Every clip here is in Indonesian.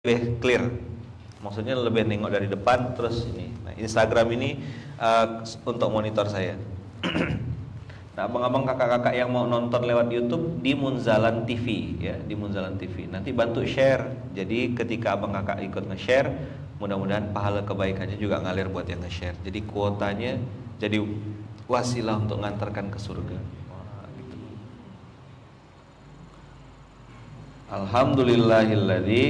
lebih clear, maksudnya lebih nengok dari depan terus ini. Nah, Instagram ini untuk monitor saya. Nah, abang-abang kakak-kakak yang mau nonton lewat YouTube di Munzalan TV ya, di Munzalan TV. Nanti bantu share. Jadi ketika abang kakak ikut nge-share, mudah-mudahan pahala kebaikannya juga ngalir buat yang nge-share. Jadi kuotanya jadi wasilah untuk ngantarkan ke surga. Wah, gitu. Alhamdulillahilladzi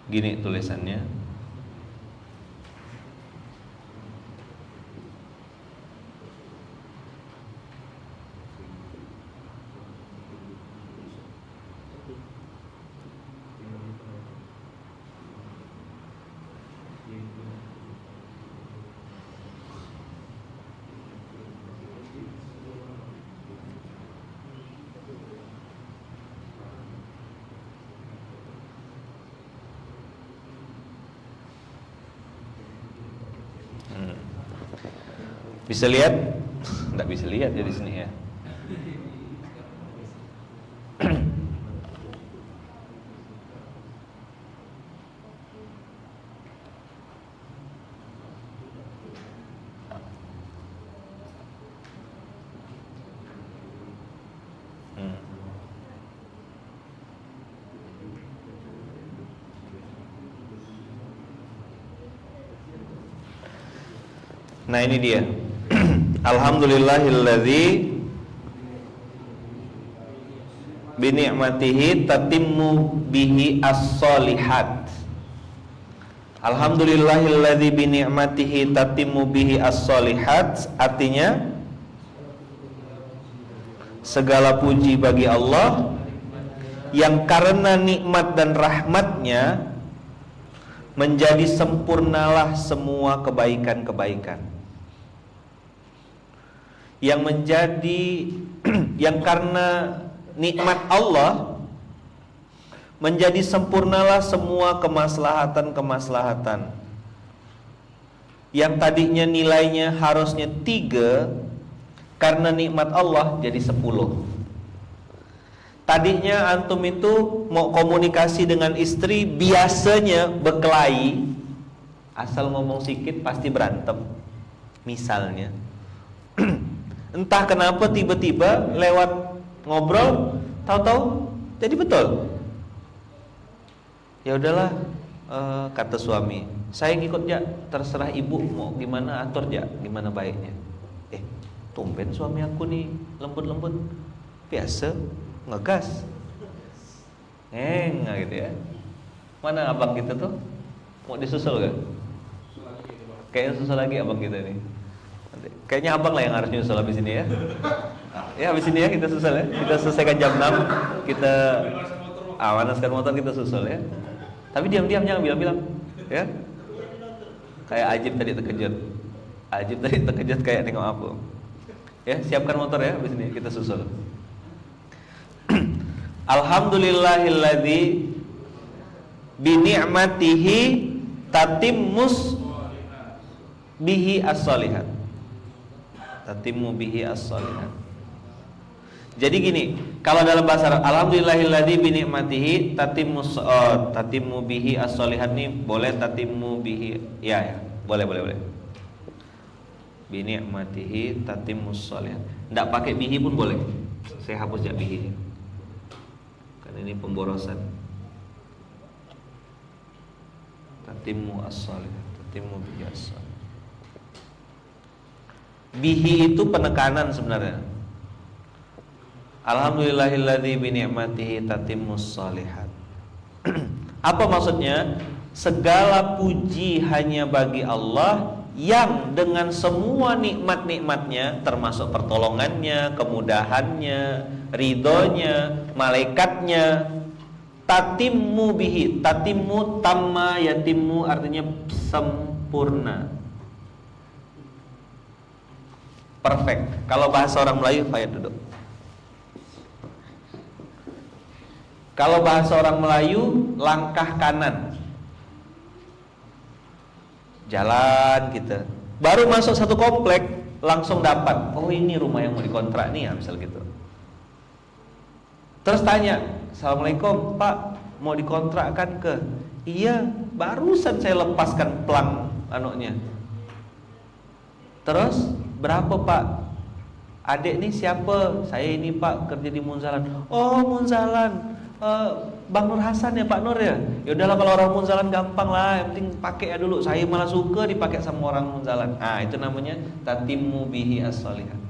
gini tulisannya. Bisa lihat? Nggak bisa lihat ya di sini ya. Nah, ini dia. Alhamdulillahilladzi bi ni'matihi tatimmu bihi as-solihat. Alhamdulillahilladzi bi ni'matihi tatimmu bihi as-solihat, artinya segala puji bagi Allah yang karena nikmat dan rahmatnya menjadi sempurnalah semua kebaikan-kebaikan. Yang menjadi yang karena nikmat Allah menjadi sempurnalah semua kemaslahatan-kemaslahatan yang tadinya nilainya harusnya 3, karena nikmat Allah jadi 10. Tadinya antum itu mau komunikasi dengan istri biasanya berkelahi, asal ngomong sedikit pasti berantem misalnya. Entah kenapa tiba-tiba lewat ngobrol tahu-tahu jadi betul. Ya udahlah, kata suami, saya ngikut ya, terserah ibu mau gimana, atur ya gimana baiknya. Tumben suami aku nih lembut-lembut, biasa ngegas, gitu ya. Mana abang kita tuh, mau disusul gak? Kayaknya susul lagi abang kita nih. Kayaknya abang lah yang harus nyusul habis ini ya. Ya habis ini ya kita susul ya. Kita selesaikan jam 6, kita manaskan motor, kita susul ya. Tapi diam-diam jangan bilang-bilang ya. Kayak Ajib tadi terkejut kayak nengok aku. Ya, siapkan motor ya, habis ini kita susul. Alhamdulillahilladzi bi ni'matihi tatimmus bihi as-solihat. Tatimmu bihi as-solihat. Jadi gini, kalau dalam bahasa Arab, alhamdulillahilladzi bi ni'matihi tatimmu bihi as-solihat nih boleh tatimmu bihi ya, boleh. Bi ni'matihi tatimmus solihat. Enggak pakai bihi pun boleh. Saya hapus ya bihi. Karena ini pemborosan. Tatimmu as-solihat, tatimmu bihi as-solihat. Bihi itu penekanan sebenarnya. Alhamdulillahilladzi bi ni'matihi tatimmus sholihat. Apa maksudnya? Segala puji hanya bagi Allah yang dengan semua nikmat-nikmatnya, termasuk pertolongannya, kemudahannya, ridhonya, malaikatnya, tatimmu bihi. Tatimmu tamma yatimmu artinya sempurna, perfect. Kalau bahasa orang Melayu, Fayat duduk. Kalau bahasa orang Melayu, langkah kanan. Jalan kita. Baru masuk satu komplek, langsung dapat. Oh, ini rumah yang mau dikontrak nih ya, misal gitu. Terus tanya, Assalamualaikum Pak, mau dikontrakkan ke? Iya, barusan saya lepaskan pelang anunya. Terus berapa Pak? Adik nih siapa? Saya ini Pak, kerja di Munzalan. Oh Munzalan, Bang Nur Hasan ya Pak Nur ya? Ya udahlah kalau orang Munzalan gampang lah, yang penting pakai ya dulu. Saya malah suka dipakai sama orang Munzalan. Ah itu namanya tatimmu bihi as-shalihat.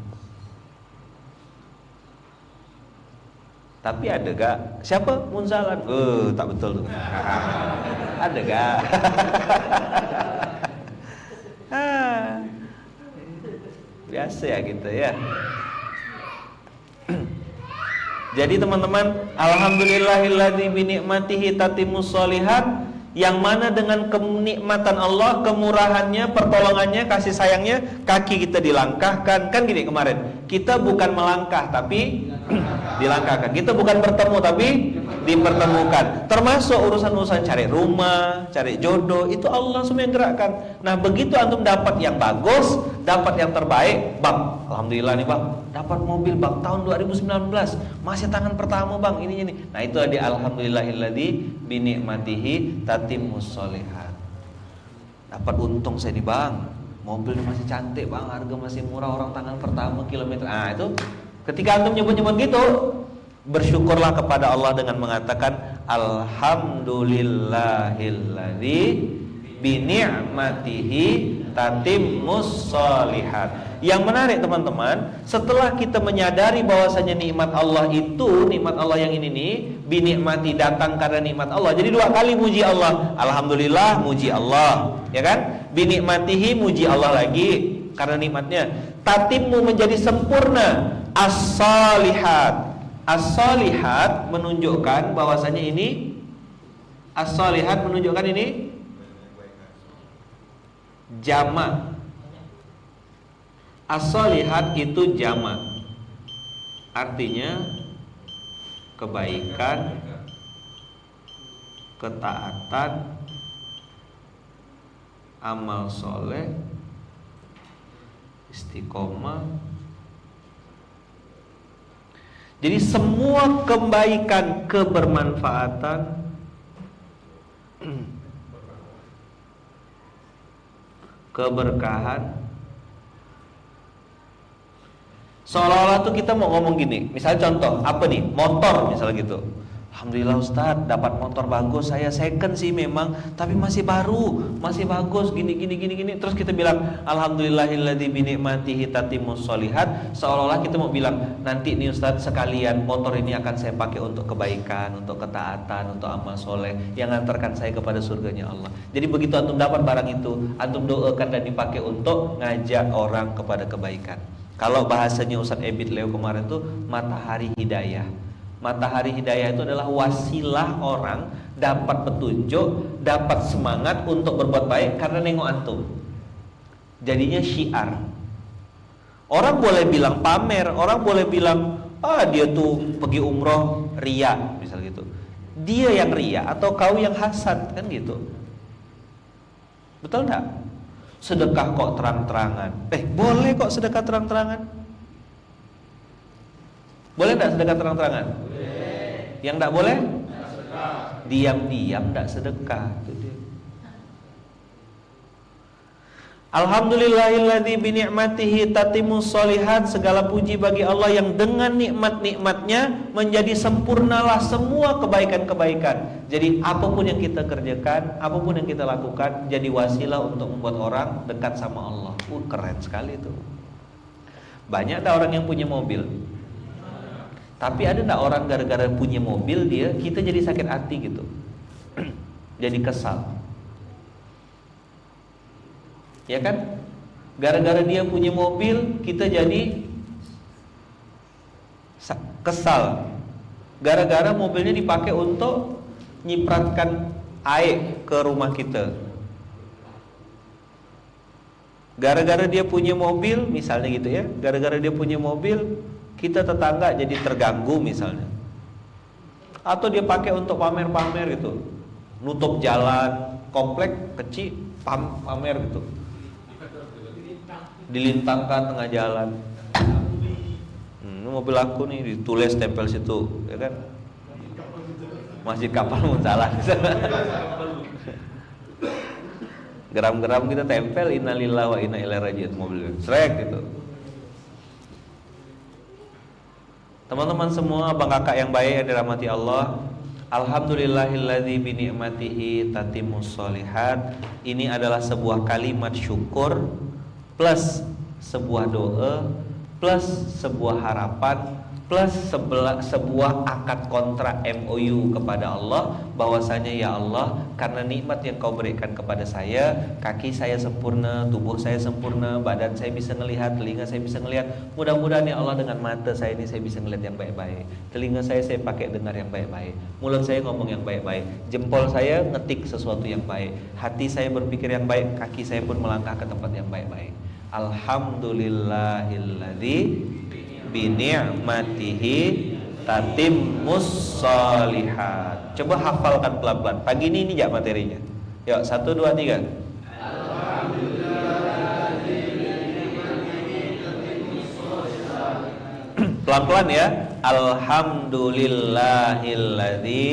Tapi ada gak? Siapa? Munzalan. Tak betul tuh. Ada gak? Biasa ya gitu ya. Jadi teman-teman, alhamdulillahilladzi bi ni'matihi tatimmus shalihat, yang mana dengan kenikmatan Allah, kemurahannya, pertolongannya, kasih sayangnya, kaki kita dilangkahkan. Kan gini kemarin, kita bukan melangkah tapi dilangkahkan. Kita bukan bertemu tapi dipertemukan. Termasuk urusan-urusan cari rumah, cari jodoh, itu Allah semua yang gerakkan. Nah begitu antum dapat yang bagus, dapat yang terbaik, Bang, alhamdulillah nih Bang, dapat mobil Bang tahun 2019, masih tangan pertama Bang, ini. Nah itu di alhamdulillahilladzi bi ni'matihi tatimmus shalihat. Dapat untung saya nih Bang, mobil masih cantik Bang, harga masih murah, orang tangan pertama kilometer. Ah itu ketika antum nyebut-nyebut gitu, bersyukurlah kepada Allah dengan mengatakan alhamdulillahilladzi bi ni'matihi tatimmus shalihat. Yang menarik teman-teman, setelah kita menyadari bahwasanya nikmat Allah itu, nikmat Allah yang ini nih, bi ni'mati datang karena nikmat Allah. Jadi dua kali muji Allah. Alhamdulillah muji Allah, ya kan? Bi ni'matihi muji Allah lagi karena nikmatnya. Tatimmu menjadi sempurna as-shalihat. As-shalihat menunjukkan bahwasanya ini, as-shalihat menunjukkan ini jamak. As-shalihat itu jamak, artinya kebaikan, ketaatan, amal soleh, istiqomah. Jadi semua kebaikan, kebermanfaatan, keberkahan. Seolah-olah tuh kita mau ngomong gini, misalnya contoh, apa nih, motor misalnya gitu. Alhamdulillah Ustaz, dapat motor bagus, saya second sih memang, tapi masih baru, masih bagus, gini. Terus kita bilang, alhamdulillahilladzi bi ni'matihi tatimmus shalihat. Seolah-olah kita mau bilang, nanti nih Ustaz sekalian, motor ini akan saya pakai untuk kebaikan, untuk ketaatan, untuk amal soleh, yang antarkan saya kepada surganya Allah. Jadi begitu antum dapat barang itu, antum doakan dan dipakai untuk ngajak orang kepada kebaikan. Kalau bahasanya Ustaz Ebit Leo kemarin tuh matahari hidayah. Matahari hidayah itu adalah wasilah orang dapat petunjuk, dapat semangat untuk berbuat baik karena nengok antum. Jadinya syiar. Orang boleh bilang pamer, orang boleh bilang dia tuh pergi umroh ria, misal gitu. Dia yang ria atau kau yang hasad, kan gitu. Betul enggak? Sedekah kok terang-terangan. Boleh kok sedekah terang-terangan? Boleh enggak sedekah terang-terangan? Boleh. Yang enggak boleh? Enggak sedekah. Diam-diam enggak sedekah. Itu dia. Alhamdulillahilladzi bi ni'matihi tatimmus shalihat. Segala puji bagi Allah yang dengan nikmat-nikmatnya menjadi sempurnalah semua kebaikan-kebaikan. Jadi apapun yang kita kerjakan, apapun yang kita lakukan, jadi wasilah untuk membuat orang dekat sama Allah. Keren sekali itu. Banyak ada orang yang punya mobil, tapi ada enggak orang gara-gara punya mobil kita jadi sakit hati gitu. Jadi kesal. Ya kan? Gara-gara dia punya mobil, kita jadi kesal. Gara-gara mobilnya dipakai untuk nyipratkan air ke rumah kita. Gara-gara dia punya mobil, misalnya gitu ya. Gara-gara dia punya mobil, kita tetangga jadi terganggu misalnya. Atau dia pakai untuk pamer-pamer gitu. Nutup jalan, komplek kecil, pamer gitu. Dilintangkan tengah jalan. mobil aku nih, ditulis tempel situ, ya kan? Masjid Kapal Munsalah. Geram-geram kita tempel innalillahi wa inna ilaihi raji'un mobil. Srek gitu. Teman-teman semua, abang kakak yang baik yang dirahmati Allah, alhamdulillahilladzi bi ni'matihi tatimmus sholihat. Ini adalah sebuah kalimat syukur plus sebuah doa plus sebuah harapan plus sebuah akad kontrak MOU kepada Allah, bahwasanya ya Allah, karena nikmat yang kau berikan kepada saya, kaki saya sempurna, tubuh saya sempurna, badan saya bisa melihat, telinga saya bisa melihat. Mudah-mudahan ya Allah dengan mata saya ini saya bisa melihat yang baik-baik, telinga saya pakai dengar yang baik-baik, mulut saya ngomong yang baik-baik, jempol saya ngetik sesuatu yang baik, hati saya berpikir yang baik, kaki saya pun melangkah ke tempat yang baik-baik. Alhamdulillahilladzi bi ni'matihi tatimmus sholihat. Coba hafalkan pelan-pelan. Pagi ini jak materinya. Yuk, 1, 2, 3. Pelan-pelan ya. Alhamdulillahilladzi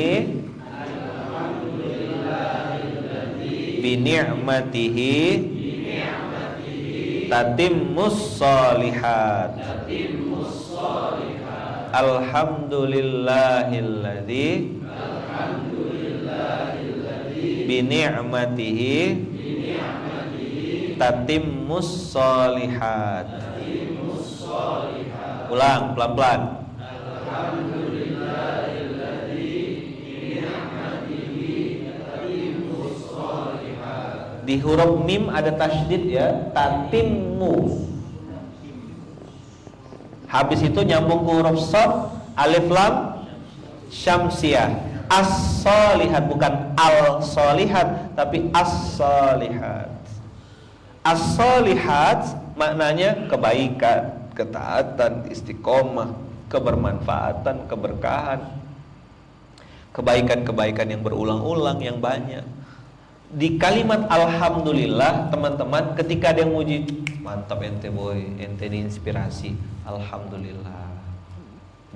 bi ni'matihi tatimmus sholihat. Alhamdulillahilladzi bi ni'matihi tatimmus sholihat. Ulang pelan-pelan. Di huruf mim ada tasydid ya, tatimmu. Habis itu nyambung ke huruf shad, alif lam syamsiyah. As-sholihat, bukan al-sholihat, tapi as-sholihat. As-sholihat maknanya kebaikan, ketaatan, istiqomah, kebermanfaatan, keberkahan, kebaikan-kebaikan yang berulang-ulang, yang banyak. Di kalimat alhamdulillah, teman-teman, ketika ada yang muji, mantap ente boy, ente ini inspirasi, alhamdulillah.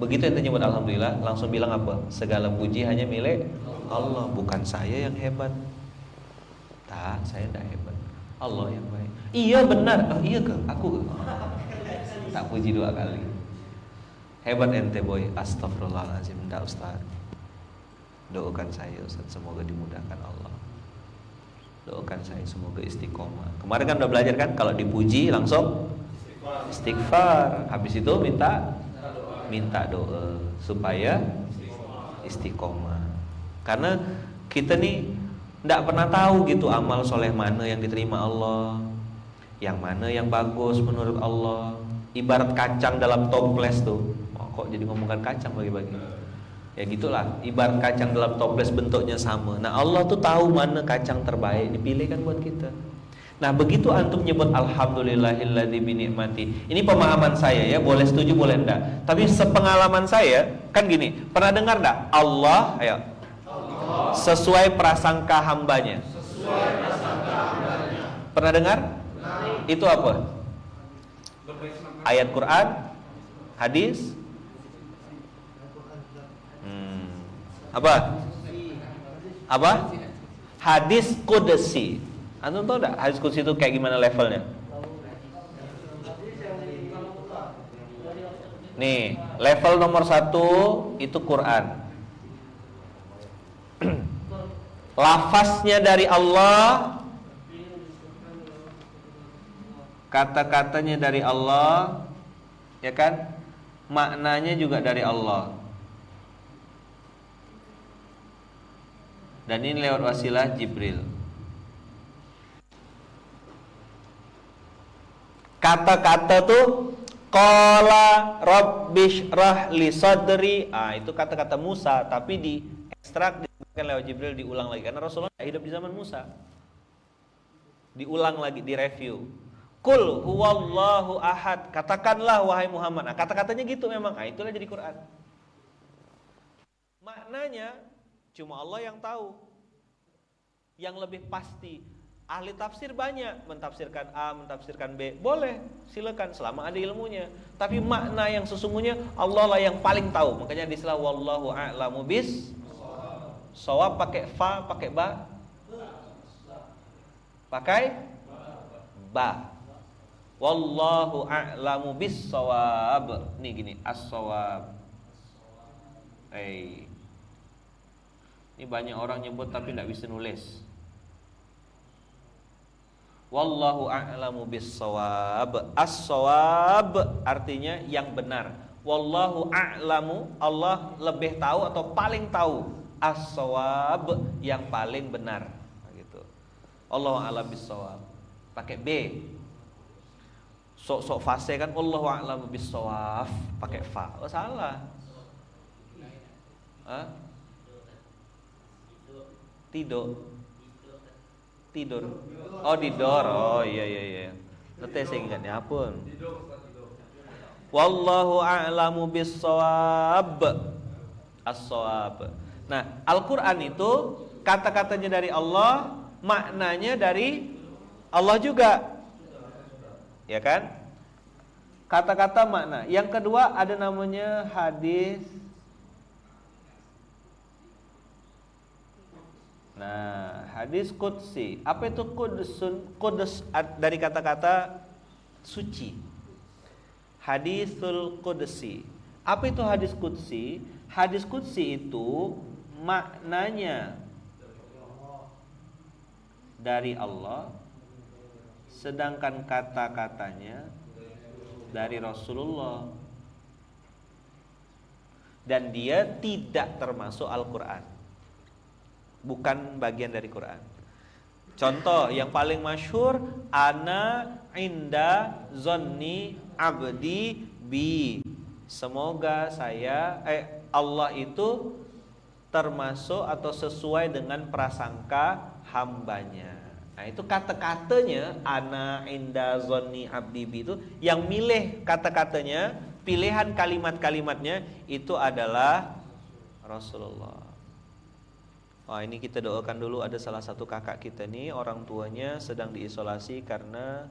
Begitu ente nyebut alhamdulillah, langsung bilang apa? Segala puji hanya milik Allah, bukan saya yang hebat. Tak, saya tidak hebat, Allah yang baik. Iya benar, oh iya ke? Aku ke? Tak puji 2 kali. Hebat ente boy, astagfirullahaladzim. Tidak Ustaz, doakan saya Ustaz, semoga dimudahkan Allah. Doakan saya semoga istiqomah. Kemarin kan udah belajar kan, kalau dipuji langsung istighfar. Habis itu minta doa supaya istiqomah. Karena kita nih tidak pernah tahu gitu amal soleh mana yang diterima Allah, yang mana yang bagus menurut Allah. Ibarat kacang dalam toples tuh. Oh, kok jadi ngomongkan kacang bagi-bagi? Ya gitulah, ibarat kacang dalam toples bentuknya sama. Nah Allah tuh tahu mana kacang terbaik dipilihkan buat kita. Nah begitu antum nyebut alhamdulillahilladzi bi ni'mati. Ini pemahaman saya ya, boleh setuju boleh enggak. Tapi sepengalaman saya kan gini, pernah dengar enggak? Allah, ayo. Allah. Sesuai prasangka hambanya. Pernah dengar? Nah. Itu apa? Ayat Quran, hadis. Apa? Hadis qudsi. Antum tahu enggak hadis qudsi itu kayak gimana levelnya? Nih, level nomor 1 itu Quran. Lafaznya dari Allah, kata-katanya dari Allah, ya kan? Maknanya juga dari Allah. Dan ini lewat wasilah Jibril. Kata-kata tuh qala rabbishrah li sadri. Itu kata-kata Musa, tapi diekstrak lewat Jibril, diulang lagi karena Rasulullah tidak hidup di zaman Musa. Diulang lagi, direview. Qul huwallahu ahad. Katakanlah wahai Muhammad. Kata-katanya gitu memang. Itulah jadi Quran. Maknanya cuma Allah yang tahu, yang lebih pasti. Ahli tafsir banyak, mentafsirkan A, mentafsirkan B, boleh, silakan selama ada ilmunya. Tapi makna yang sesungguhnya Allah lah yang paling tahu. Makanya di istilah wallahu a'lamu bis shawab pakai fa, pakai ba, pakai ba. Wallahu a'lamu bis shawab. Nih gini, as-shawab. Ini banyak orang nyebut tapi tidak bisa nulis. Wallahu a'lamu bis-shawab. As-shawab artinya yang benar. Wallahu a'lamu, Allah lebih tahu atau paling tahu. As-shawab yang paling benar. Gitu. Allahu a'lam bis-shawab. Pakai B. Sok-sok fase kan Allahu a'lamu bis-shawab pakai fa. Oh salah. Hah? Tidur. Oh didor. Oh iya. Nete sing ingat ya pun. Wallahu a'lamu bis-shawab. As-shawab. Nah, Al-Qur'an itu kata-katanya dari Allah, maknanya dari Allah juga. Ya kan? Kata-kata makna. Yang kedua ada namanya hadis. Nah, hadis qudsi. Apa itu qudsun? Qudus dari kata-kata suci. Hadisul qudsi. Apa itu hadis qudsi? Hadis qudsi itu maknanya dari Allah, sedangkan kata-katanya dari Rasulullah. Dan dia tidak termasuk Al-Qur'an. Bukan bagian dari Quran. Contoh yang paling masyhur, ana inda zonni abdi bi. Semoga Allah itu termasuk atau sesuai dengan prasangka hambanya. Nah itu kata-katanya ana inda zonni abdi bi itu yang milih kata-katanya, pilihan kalimat-kalimatnya itu adalah Rasulullah. Wah ini kita doakan dulu, ada salah satu kakak kita nih, orang tuanya sedang diisolasi karena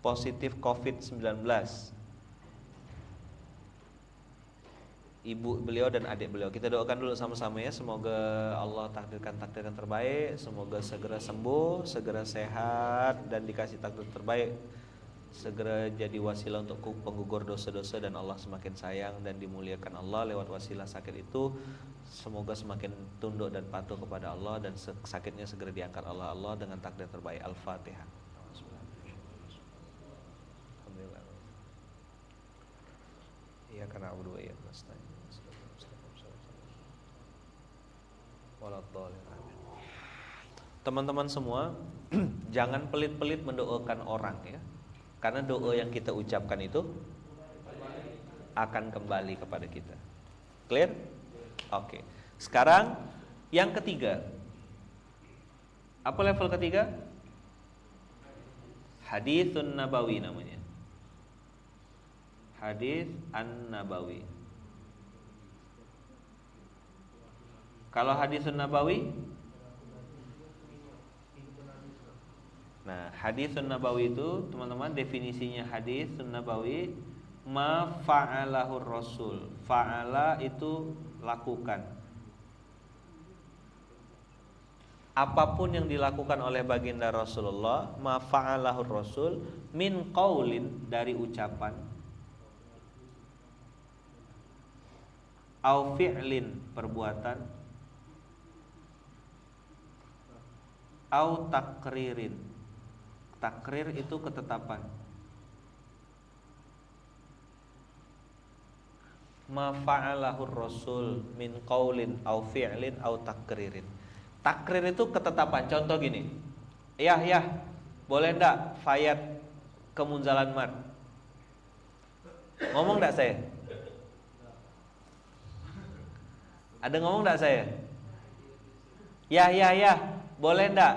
positif COVID-19. Ibu beliau dan adik beliau. Kita doakan dulu sama-sama ya, semoga Allah takdirkan terbaik, semoga segera sembuh, segera sehat dan dikasih takdir terbaik, segera jadi wasilah untuk penggugur dosa-dosa dan Allah semakin sayang dan dimuliakan Allah lewat wasilah sakit itu. Semoga semakin tunduk dan patuh kepada Allah dan sakitnya segera diangkat Allah dengan takdir terbaik. Al-Fatihah. Alhamdulillah. Iya karena Abu Dua ya Teman-teman semua, jangan pelit-pelit mendoakan orang ya. Karena doa yang kita ucapkan itu akan kembali kepada kita. Clear? Oke. Sekarang yang ketiga. Apa level ketiga? Haditsun Nabawi namanya. Hadits An-Nabawi. Kalau Haditsun Nabawi, nah, haditsun nabawi itu teman-teman definisinya haditsun nabawi ma fa'alahur rasul. Fa'ala itu lakukan. Apapun yang dilakukan oleh baginda Rasulullah, ma fa'alahur rasul min qaulin dari ucapan, au fi'lin perbuatan, au takririn. Takrir itu ketetapan. Ma fa'alahur rasul min qaulin au fi'lin au takririn. Takrir itu ketetapan. Contoh gini. Ya, boleh enggak Fayat ke Munzalan Mart? Ngomong enggak saya? Ada ngomong enggak saya? Ya. Boleh enggak?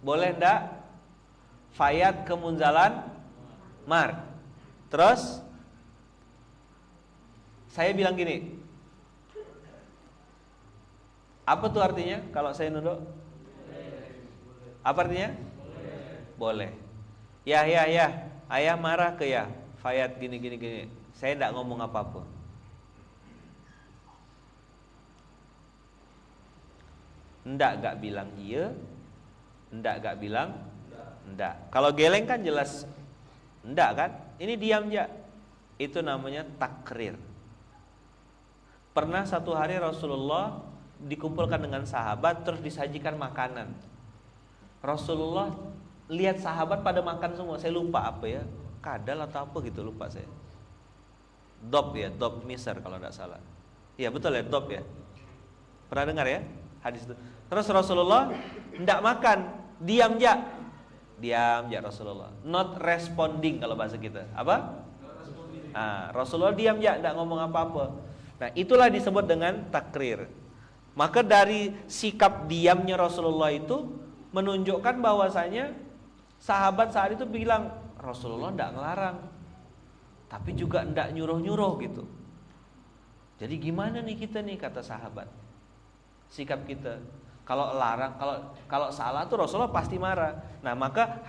Boleh enggak Fayat ke Munzalan Mart? Terus saya bilang gini, Apa tuh artinya kalau saya nunduk? Apa artinya? Boleh. Ya, ayah marah ke ya Fayat gini. Saya tidak ngomong apa-apa. Gak bilang iya, gak bilang ndak. Kalau geleng kan jelas ndak kan? Ini diam aja. Itu namanya takrir. Pernah satu hari Rasulullah dikumpulkan dengan sahabat, terus disajikan makanan. Rasulullah lihat sahabat pada makan semua. Saya lupa apa ya, kadal atau apa gitu, lupa saya. Dob miser kalau tidak salah. Iya betul ya, dob ya. Pernah dengar ya hadis itu? Terus Rasulullah tidak makan, diam aja Rasulullah. Not responding kalau bahasa kita. Apa? Rasulullah diam aja, tidak ngomong apa-apa. Nah, itulah disebut dengan takrir. Maka dari sikap diamnya Rasulullah itu menunjukkan bahwasanya sahabat saat itu bilang, Rasulullah tidak ngelarang, tapi juga tidak nyuruh-nyuruh gitu. Jadi gimana nih kita nih, kata sahabat, sikap kita. Kalau larang, kalau salah tuh Rasulullah pasti marah. Nah, maka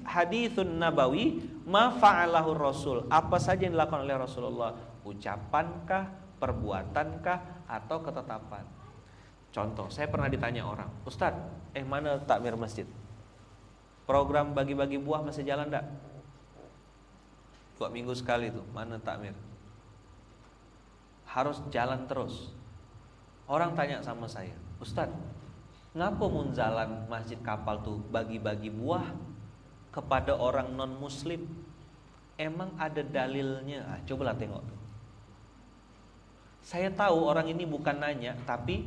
hadisun nabawi ma fa'alahu Rasul, apa saja yang dilakukan oleh Rasulullah, ucapankah, perbuatankah, atau ketetapan. Contoh, saya pernah ditanya orang, Ustadz, mana takmir masjid? Program bagi-bagi buah masih jalan enggak? 2 minggu sekali tuh, mana takmir? Harus jalan terus. Orang tanya sama saya, Ustadz, ngapa munzalan masjid kapal tuh bagi-bagi buah kepada orang non muslim? Emang ada dalilnya? Cobalah tengok tuh. Saya tahu orang ini bukan nanya, tapi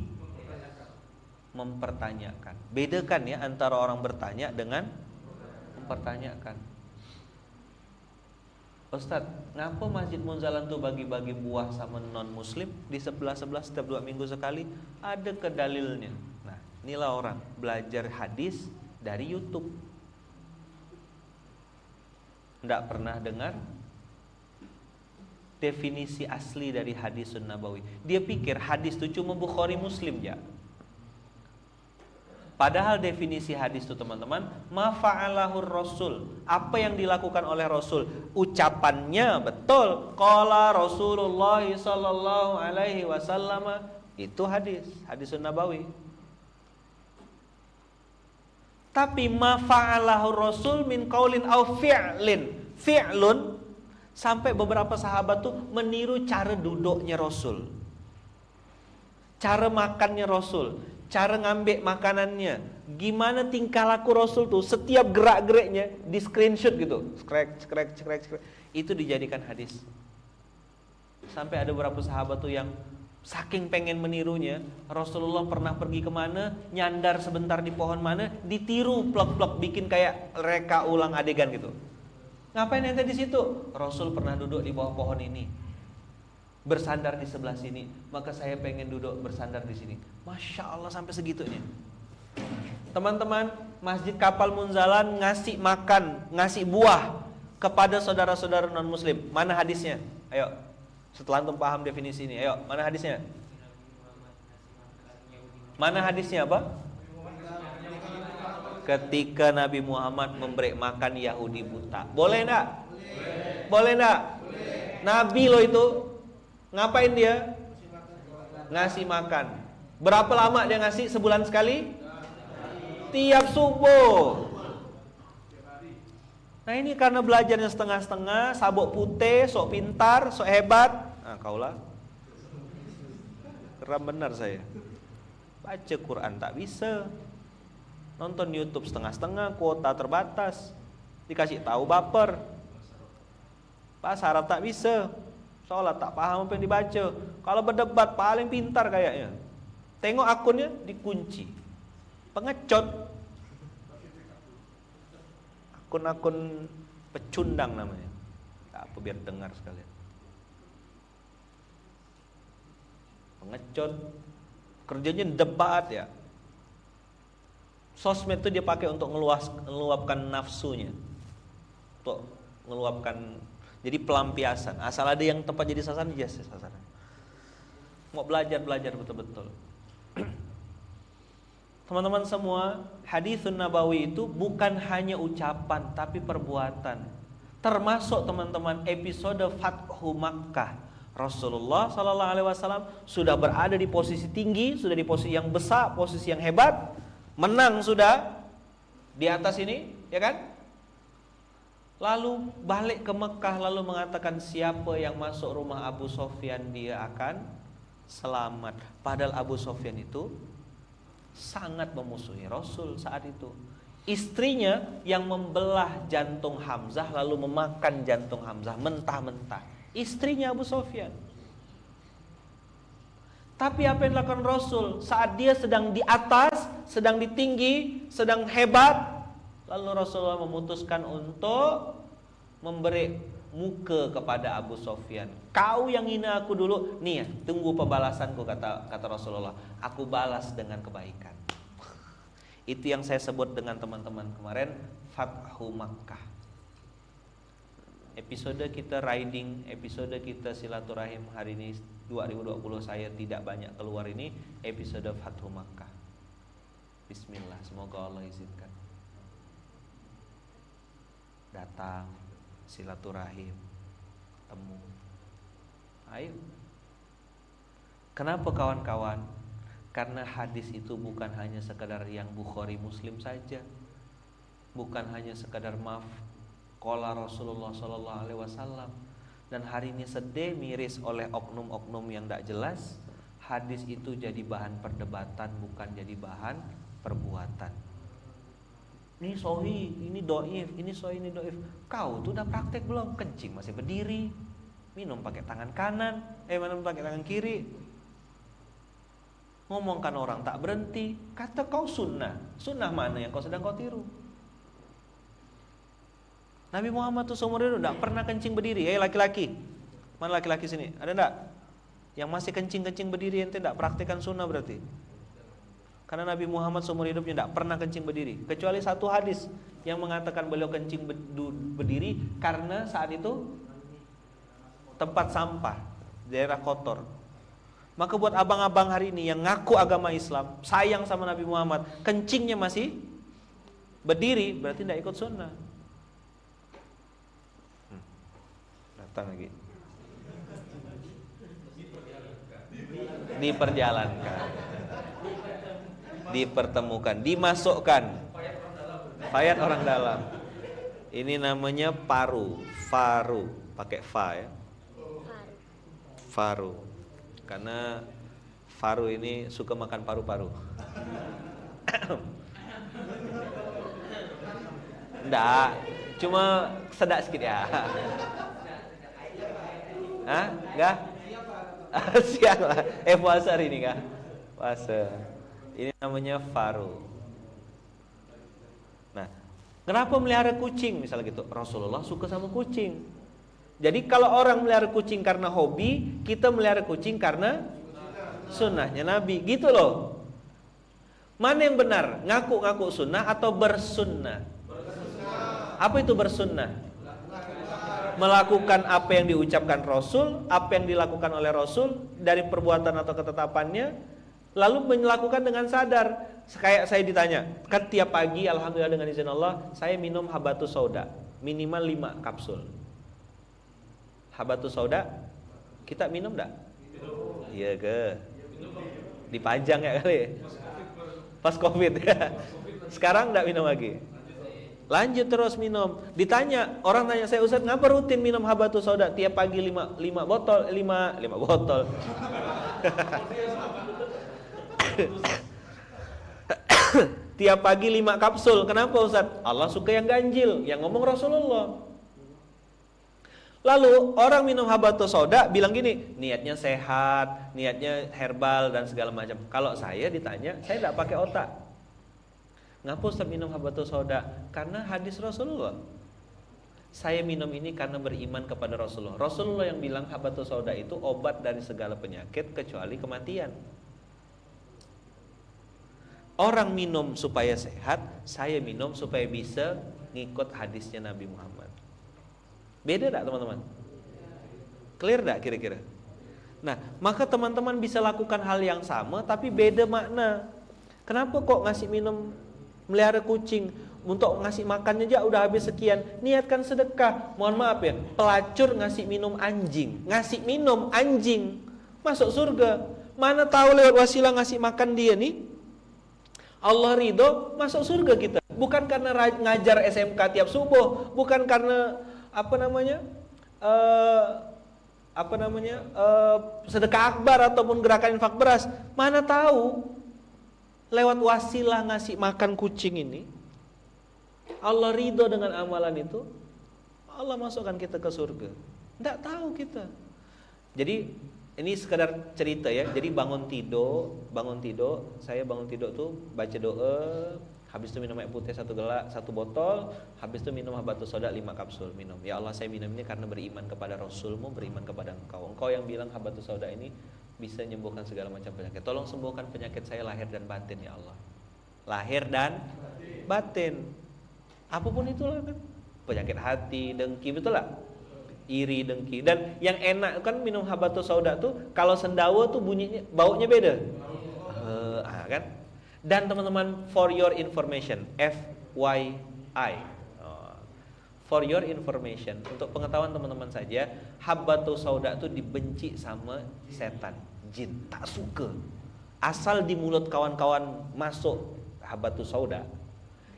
mempertanyakan. Bedakan ya antara orang bertanya dengan mempertanyakan. Ustadz, ngapa masjid munzalan tuh bagi-bagi buah sama non muslim di sebelah-sebelah setiap 2 minggu sekali? Ada ke dalilnya. Nah, inilah orang belajar hadis dari YouTube. Tidak pernah dengar definisi asli dari hadisun nabawi. Dia pikir hadis itu cuma Bukhari Muslim ya. Padahal definisi hadis itu teman-teman, ma fa'alahur Rasul, apa yang dilakukan oleh Rasul. Ucapannya betul, qala Rasulullah sallallahu alaihi wasallam, itu hadisun nabawi. Tapi ma fa'alahur Rasul min qaulin au fi'lun, sampai beberapa sahabat tuh meniru cara duduknya Rasul, cara makannya Rasul, cara ngambil makanannya, gimana tingkah laku Rasul tuh, setiap gerak-geriknya di screenshot gitu, skrek. Itu dijadikan hadis. Sampai ada beberapa sahabat tuh yang saking pengen menirunya, Rasulullah pernah pergi kemana, nyandar sebentar di pohon mana, ditiru plok-plok, bikin kayak reka ulang adegan gitu. Ngapain ente di situ? Rasul pernah duduk di bawah pohon ini, bersandar di sebelah sini, maka saya pengen duduk bersandar di sini. Masya Allah, sampai segitunya. Teman-teman, masjid kapal munzalan ngasih makan, ngasih buah kepada saudara-saudara non muslim. Mana hadisnya? Ayo, setelah antum paham definisi ini, ayo, mana hadisnya? Mana hadisnya apa? Ketika Nabi Muhammad memberi makan Yahudi buta. Boleh enggak? Boleh enggak? Nabi loh itu. Ngapain dia? Ngasih makan. Berapa lama dia ngasih? Sebulan sekali? Tiap subuh. Nah, ini karena belajarnya setengah-setengah, sabuk putih, sok pintar, sok hebat. Nah, kaulah. Keren benar saya. Baca Quran tak bisa. Nonton YouTube setengah-setengah, kuota terbatas. Dikasih tahu baper. Bahasa Arab tak bisa. Sholat tak paham apa yang dibaca. Kalau berdebat paling pintar kayaknya. Tengok akunnya dikunci. Pengecut. Akun-akun pecundang namanya. Apa biar dengar sekalian. Pengecut. Kerjanya debat ya. Sosmed itu dia pakai untuk ngeluapkan nafsunya, untuk ngeluapkan, jadi pelampiasan. Asal ada yang tempat jadi sasaran, dia sasaran. Mau belajar betul-betul. Teman-teman semua, haditsun nabawi itu bukan hanya ucapan tapi perbuatan. Termasuk teman-teman episode Fathu Makkah. Rasulullah sallallahu alaihi wasallam sudah berada di posisi tinggi, sudah di posisi yang besar, posisi yang hebat, menang sudah di atas ini, ya kan? Lalu balik ke Mekah lalu mengatakan siapa yang masuk rumah Abu Sofyan dia akan selamat. Padahal Abu Sofyan itu sangat memusuhi Rasul saat itu. Istrinya yang membelah jantung Hamzah lalu memakan jantung Hamzah mentah-mentah. Istrinya Abu Sofyan. Tapi apa yang dilakukan Rasul saat dia sedang di atas, sedang di tinggi, sedang hebat, lalu Rasulullah memutuskan untuk memberi muka kepada Abu Sofyan. Kau yang hina aku dulu, nih ya, tunggu pembalasanku, kata Rasulullah. Aku balas dengan kebaikan. Itu yang saya sebut dengan teman-teman kemarin Fathu Makkah. Episode kita riding, episode kita silaturahim hari ini 2020 saya tidak banyak keluar ini episode Fathu Makkah. Bismillah, semoga Allah izinkan. Datang silaturahim, temu. Ayo. Kenapa kawan-kawan? Karena hadis itu bukan hanya sekadar yang Bukhari Muslim saja. Bukan hanya sekadar maaf qala Rasulullah sallallahu alaihi wasallam. Dan hari ini sedih miris oleh oknum-oknum yang tidak jelas. Hadis itu jadi bahan perdebatan, bukan jadi bahan perbuatan. Ini sahih, ini dhaif, ini sahih, ini dhaif. Kau tuh udah praktek belum? Kencing masih berdiri, minum pakai tangan kanan, minum pakai tangan kiri. Ngomongkan orang tak berhenti. Kata kau sunnah. Sunnah mana yang kau sedang kau tiru? Nabi Muhammad tuh seumur hidup tidak pernah kencing berdiri. Laki-laki, mana laki-laki sini? Ada enggak? Yang masih kencing-kencing berdiri ente tidak praktekkan sunnah berarti. Karena Nabi Muhammad seumur hidupnya tidak pernah kencing berdiri. Kecuali satu hadis yang mengatakan beliau kencing berdiri karena saat itu tempat sampah, daerah kotor. Maka buat abang-abang hari ini yang ngaku agama Islam, sayang sama Nabi Muhammad, kencingnya masih berdiri, berarti tidak ikut sunnah. Datang lagi. Diperjalankan, dipertemukan, dimasukkan. Fayat orang dalam. Ini namanya paru, faru, pakai fa ya. Faru. Karena Faru ini suka makan paru-paru. Enggak, cuma sedak sedikit ya. Hah? Enggak? Siang lah. Puasa hari ini kah? Puasa. Ini namanya Faru. Nah, kenapa melihara kucing misalnya gitu? Rasulullah suka sama kucing. Jadi kalau orang melihara kucing karena hobi, kita melihara kucing karena sunnahnya Nabi, gitu loh. Mana yang benar? Ngaku-ngaku sunnah atau bersunnah? Apa itu bersunnah? Melakukan apa yang diucapkan Rasul, apa yang dilakukan oleh Rasul dari perbuatan atau ketetapannya, lalu melakukan dengan sadar. Kayak saya ditanya, kan tiap pagi alhamdulillah dengan izin Allah, saya minum habatus sauda, minimal 5 kapsul. Habatus sauda kita minum enggak? Iya ke? Dipajang ya kali. Pas Covid ya. Sekarang enggak minum lagi. Lanjut terus minum. Ditanya, orang tanya saya, Ustaz, ngapa rutin minum habatus sauda tiap pagi 5 botol, 5 botol. Tiap pagi 5 kapsul. Kenapa Ustaz? Allah suka yang ganjil, yang ngomong Rasulullah. Lalu orang minum habatus sauda bilang gini, niatnya sehat, niatnya herbal dan segala macam. Kalau saya ditanya, saya tidak pakai otak. Ngapa Ustaz minum habatus sauda? Karena hadis Rasulullah. Saya minum ini karena beriman kepada Rasulullah. Rasulullah yang bilang habatus sauda itu obat dari segala penyakit kecuali kematian. Orang minum supaya sehat, saya minum supaya bisa ngikut hadisnya Nabi Muhammad. Beda tak teman-teman? Clear tak kira-kira? Nah, maka teman-teman bisa lakukan hal yang sama tapi beda makna. Kenapa kok ngasih minum melihara kucing? Untuk ngasih makannya aja udah habis sekian. Niatkan sedekah. Mohon maaf ya, pelacur ngasih minum anjing. Ngasih minum anjing masuk surga. Mana tahu lewat wasilah ngasih makan dia nih, Allah ridho, masuk surga kita. Bukan karena ngajar SMK tiap subuh, bukan karena sedekah akbar ataupun gerakan infak beras. Mana tahu lewat wasilah ngasih makan kucing ini, Allah ridho dengan amalan itu, Allah masukkan kita ke surga. Tidak tahu kita. Jadi ini sekedar cerita ya. Jadi bangun tidur, saya bangun tidur tuh baca doa, habis itu minum air putih 1 botol, habis itu minum habatus sauda 5 kapsul minum. Ya Allah, saya minum ini karena beriman kepada Rasulmu, beriman kepada Engkau. Engkau yang bilang habatus sauda ini bisa menyembuhkan segala macam penyakit. Tolong sembuhkan penyakit saya lahir dan batin ya Allah. Lahir dan batin. Apapun itulah kan. Penyakit hati, dengki, betul lah. Iri, dengki. Dan yang enak kan minum habatus sauda tuh kalau sendawa tuh bunyinya, baunya beda. Kan? Dan teman-teman, for your information, FYI, for your information, untuk pengetahuan teman-teman saja, habatus sauda itu dibenci sama setan, jin, tak suka. Asal di mulut kawan-kawan masuk habatus sauda,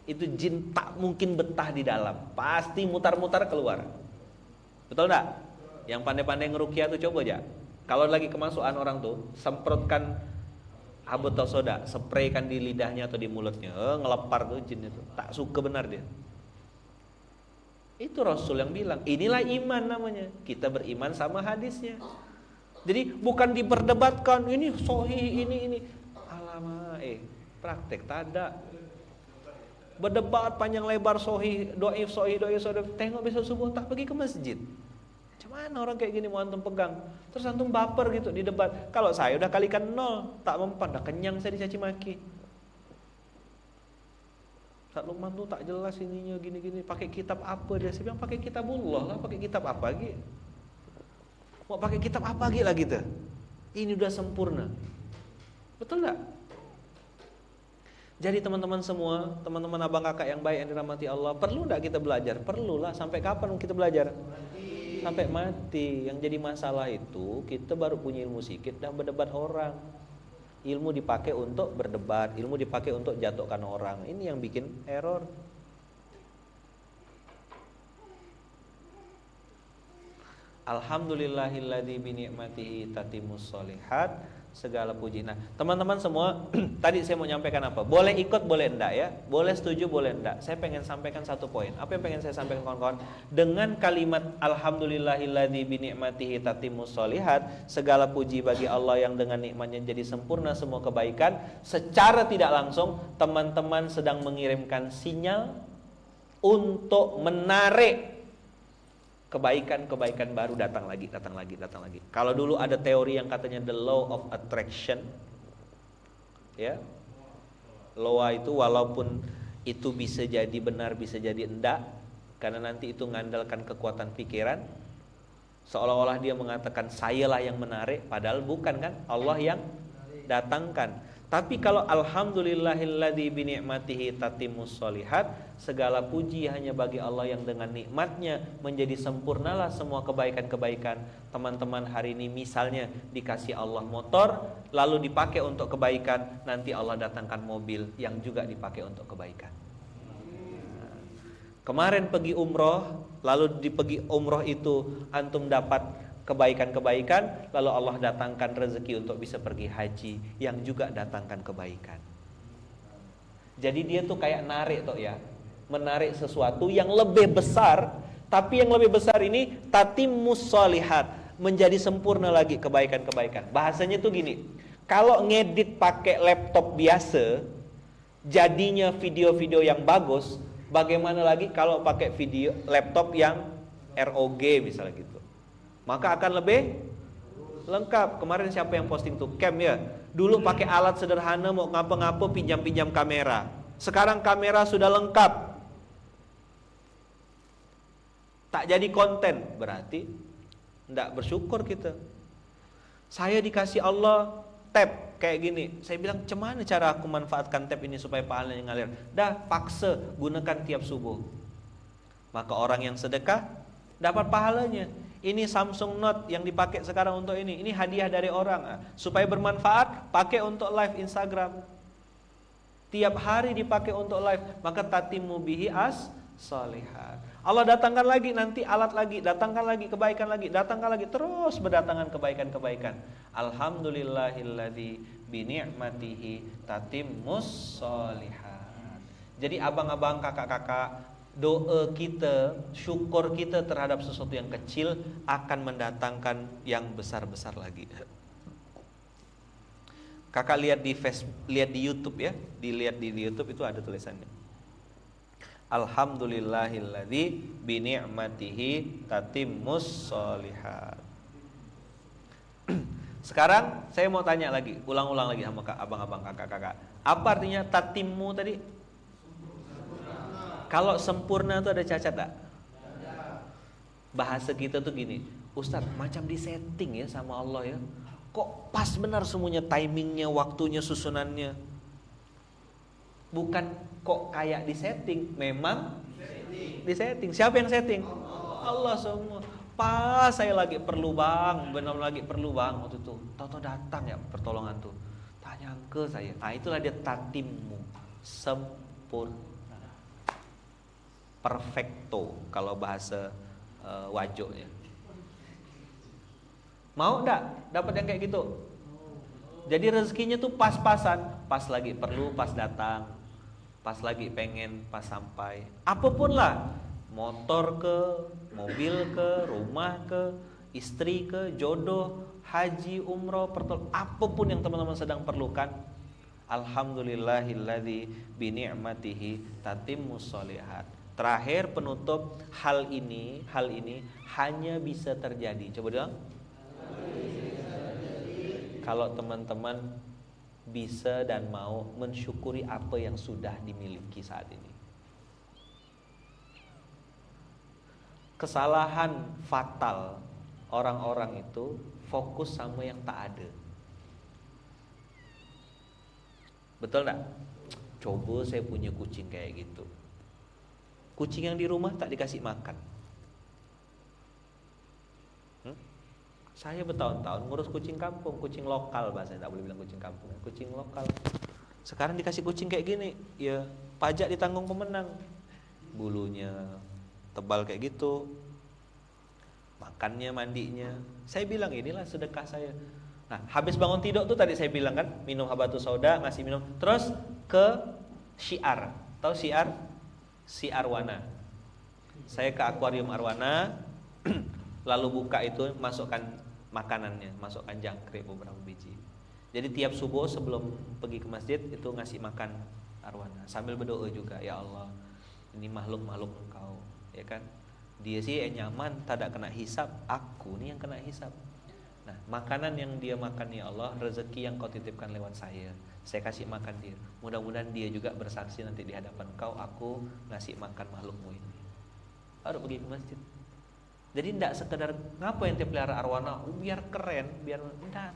itu jin tak mungkin betah di dalam, pasti mutar-mutar keluar. Betul enggak? Yang pandai-pandai ngeruqyah tuh coba aja. Kalau lagi kemasukan orang tuh, semprotkan habatus sauda, spraykan di lidahnya atau di mulutnya, ngelepar tuh jin itu. Tak suka benar dia. Itu Rasul yang bilang, inilah iman namanya. Kita beriman sama hadisnya. Jadi bukan diperdebatkan, ini sahih, ini. Alamak, praktek tak ada. Berdebat panjang lebar sahih, dhaif, sahih, dhaif. Tengok besok subuh tak pergi ke masjid. Macam mana orang kayak gini mau antum pegang? Terus antum baper gitu di debat. Kalau saya udah kalikan 0, tak mempan, dah kenyang saya dicaci maki. Ustaz Lukman tuh tak jelas ininya gini-gini, pakai kitab apa dia? Saya bilang pakai kitabullah lah, pakai kitab apa lagi? Mau pakai kitab apa lagi lah kita? Ini udah sempurna. Betul enggak? Jadi teman-teman semua, teman-teman abang kakak yang baik yang dirahmati Allah, perlu enggak kita belajar? Perlulah. Sampai kapan kita belajar? Sampai mati. Yang jadi masalah itu kita baru punya ilmu sedikit dan berdebat orang. Ilmu dipakai untuk berdebat, ilmu dipakai untuk jatuhkan orang. Ini yang bikin error. Alhamdulillahilladzi bi ni'matihi tatimmus sholihat. Segala puji. Nah, teman-teman semua, tadi saya mau nyampaikan apa? Boleh ikut, boleh enggak ya? Boleh setuju, boleh enggak? Saya pengen sampaikan satu poin. Apa yang pengen saya sampaikan kawan-kawan? Dengan kalimat alhamdulillahilladzi bi ni'matihi tatimmus sholihat, segala puji bagi Allah yang dengan nikmatnya jadi sempurna semua kebaikan. Secara tidak langsung, teman-teman sedang mengirimkan sinyal untuk menarik kebaikan-kebaikan baru datang lagi. Kalau dulu ada teori yang katanya the law of attraction, ya, law itu walaupun itu bisa jadi benar, bisa jadi enggak, karena nanti itu mengandalkan kekuatan pikiran. Seolah-olah dia mengatakan sayalah yang menarik, padahal bukan kan, Allah yang datangkan. Tapi kalau alhamdulillahilladzi bi ni'matihi tatimmus sholihat, segala puji hanya bagi Allah yang dengan nikmatnya menjadi sempurnalah semua kebaikan-kebaikan. Teman-teman hari ini misalnya dikasih Allah motor, lalu dipakai untuk kebaikan, nanti Allah datangkan mobil yang juga dipakai untuk kebaikan. Kemarin pergi umroh, lalu di pergi umroh itu antum dapat kebaikan-kebaikan, lalu Allah datangkan rezeki untuk bisa pergi haji yang juga datangkan kebaikan. Jadi dia tuh kayak narik toh ya, menarik sesuatu yang lebih besar, tapi yang lebih besar ini tatimmus sholihat, menjadi sempurna lagi kebaikan-kebaikan. Bahasanya tuh gini, kalau ngedit pakai laptop biasa jadinya video-video yang bagus, bagaimana lagi kalau pakai video laptop yang ROG misalnya gitu, maka akan lebih lengkap. Kemarin siapa yang posting tuh cam ya, dulu pakai alat sederhana mau ngapa-ngapa pinjam-pinjam kamera, sekarang kamera sudah lengkap, tak jadi konten, berarti tidak bersyukur kita. Saya dikasih Allah tab kayak gini. Saya bilang, "Cemana cara aku manfaatkan tab ini supaya pahalanya ngalir?" Dah, paksa gunakan tiap subuh. Maka orang yang sedekah dapat pahalanya. Ini Samsung Note yang dipakai sekarang untuk ini hadiah dari orang. Supaya bermanfaat, pakai untuk live Instagram. Tiap hari dipakai untuk live, maka tatimmu bihi as sholihat. Allah datangkan lagi nanti alat lagi, datangkan lagi kebaikan lagi, datangkan lagi, terus berdatangan kebaikan-kebaikan. Alhamdulillahilladzi bi ni'matihi tatimmus sholihat. Jadi abang-abang, kakak-kakak, doa kita, syukur kita terhadap sesuatu yang kecil akan mendatangkan yang besar-besar lagi. Kakak lihat di Facebook, lihat di YouTube ya, dilihat di YouTube itu ada tulisannya. Alhamdulillahilladzi bi ni'matihi tatimmus sholihat. Sekarang saya mau tanya lagi, ulang-ulang lagi sama abang-abang, kakak-kakak. Apa artinya tatimmu tadi? Kalau sempurna itu ada cacat tak? Bahasa kita tuh gini, Ustadz, macam di setting ya sama Allah ya. Kok pas benar semuanya, timingnya, waktunya, susunannya. Bukan kok kayak di setting, memang di setting. Siapa yang setting? Allah semua. Pas saya lagi perlu bang, benar lagi perlu bang waktu itu. Tahu-tahu datang ya pertolongan tuh. Tanya ke saya. Nah itulah dia tatimmu, sempurna. Perfecto kalau bahasa wajoknya. Mau enggak dapat yang kayak gitu? Jadi rezekinya tuh pas-pasan, pas lagi perlu, pas datang, pas lagi pengen, pas sampai. Apapun lah, motor ke, mobil ke, rumah ke, istri ke, jodoh, haji, umroh, apapun yang teman-teman sedang perlukan. Alhamdulillahilladzi bi ni'matihi tatimmus sholihat. Terakhir penutup, hal ini hanya bisa terjadi. Coba bilang. Kalau teman-teman bisa dan mau mensyukuri apa yang sudah dimiliki saat ini. Kesalahan fatal orang-orang itu fokus sama yang tak ada. Betul enggak? Coba saya punya kucing kayak gitu. Kucing yang di rumah tak dikasih makan. Saya bertahun-tahun ngurus kucing kampung, kucing lokal bahasanya, tak boleh bilang kucing kampung, kucing lokal. Sekarang dikasih kucing kayak gini, ya pajak ditanggung pemenang. Bulunya tebal kayak gitu, makannya, mandinya. Saya bilang inilah sedekah saya. Nah, habis bangun tidur tuh tadi saya bilang kan, minum habatus sauda, ngasih minum, terus ke syiar. Tahu syiar? Si Arwana. Saya ke akuarium Arwana, lalu buka itu, masukkan makanannya, masukkan jangkrik beberapa biji. Jadi tiap subuh sebelum pergi ke masjid itu ngasih makan Arwana, sambil berdoa juga, ya Allah, ini makhluk-makhluk Engkau, ya kan? Dia sih nyaman, tak ada kena hisab, aku nih yang kena hisab. Nah, makanan yang dia makan ya Allah, rezeki yang Kau titipkan lewat saya kasih makan dia. Mudah-mudahan dia juga bersaksi nanti di hadapan Kau, aku ngasih makan makhlukmu ini. Baru pergi ke masjid. Jadi tidak sekedar ngapa yang pelihara arwana, biar keren, biar enggak.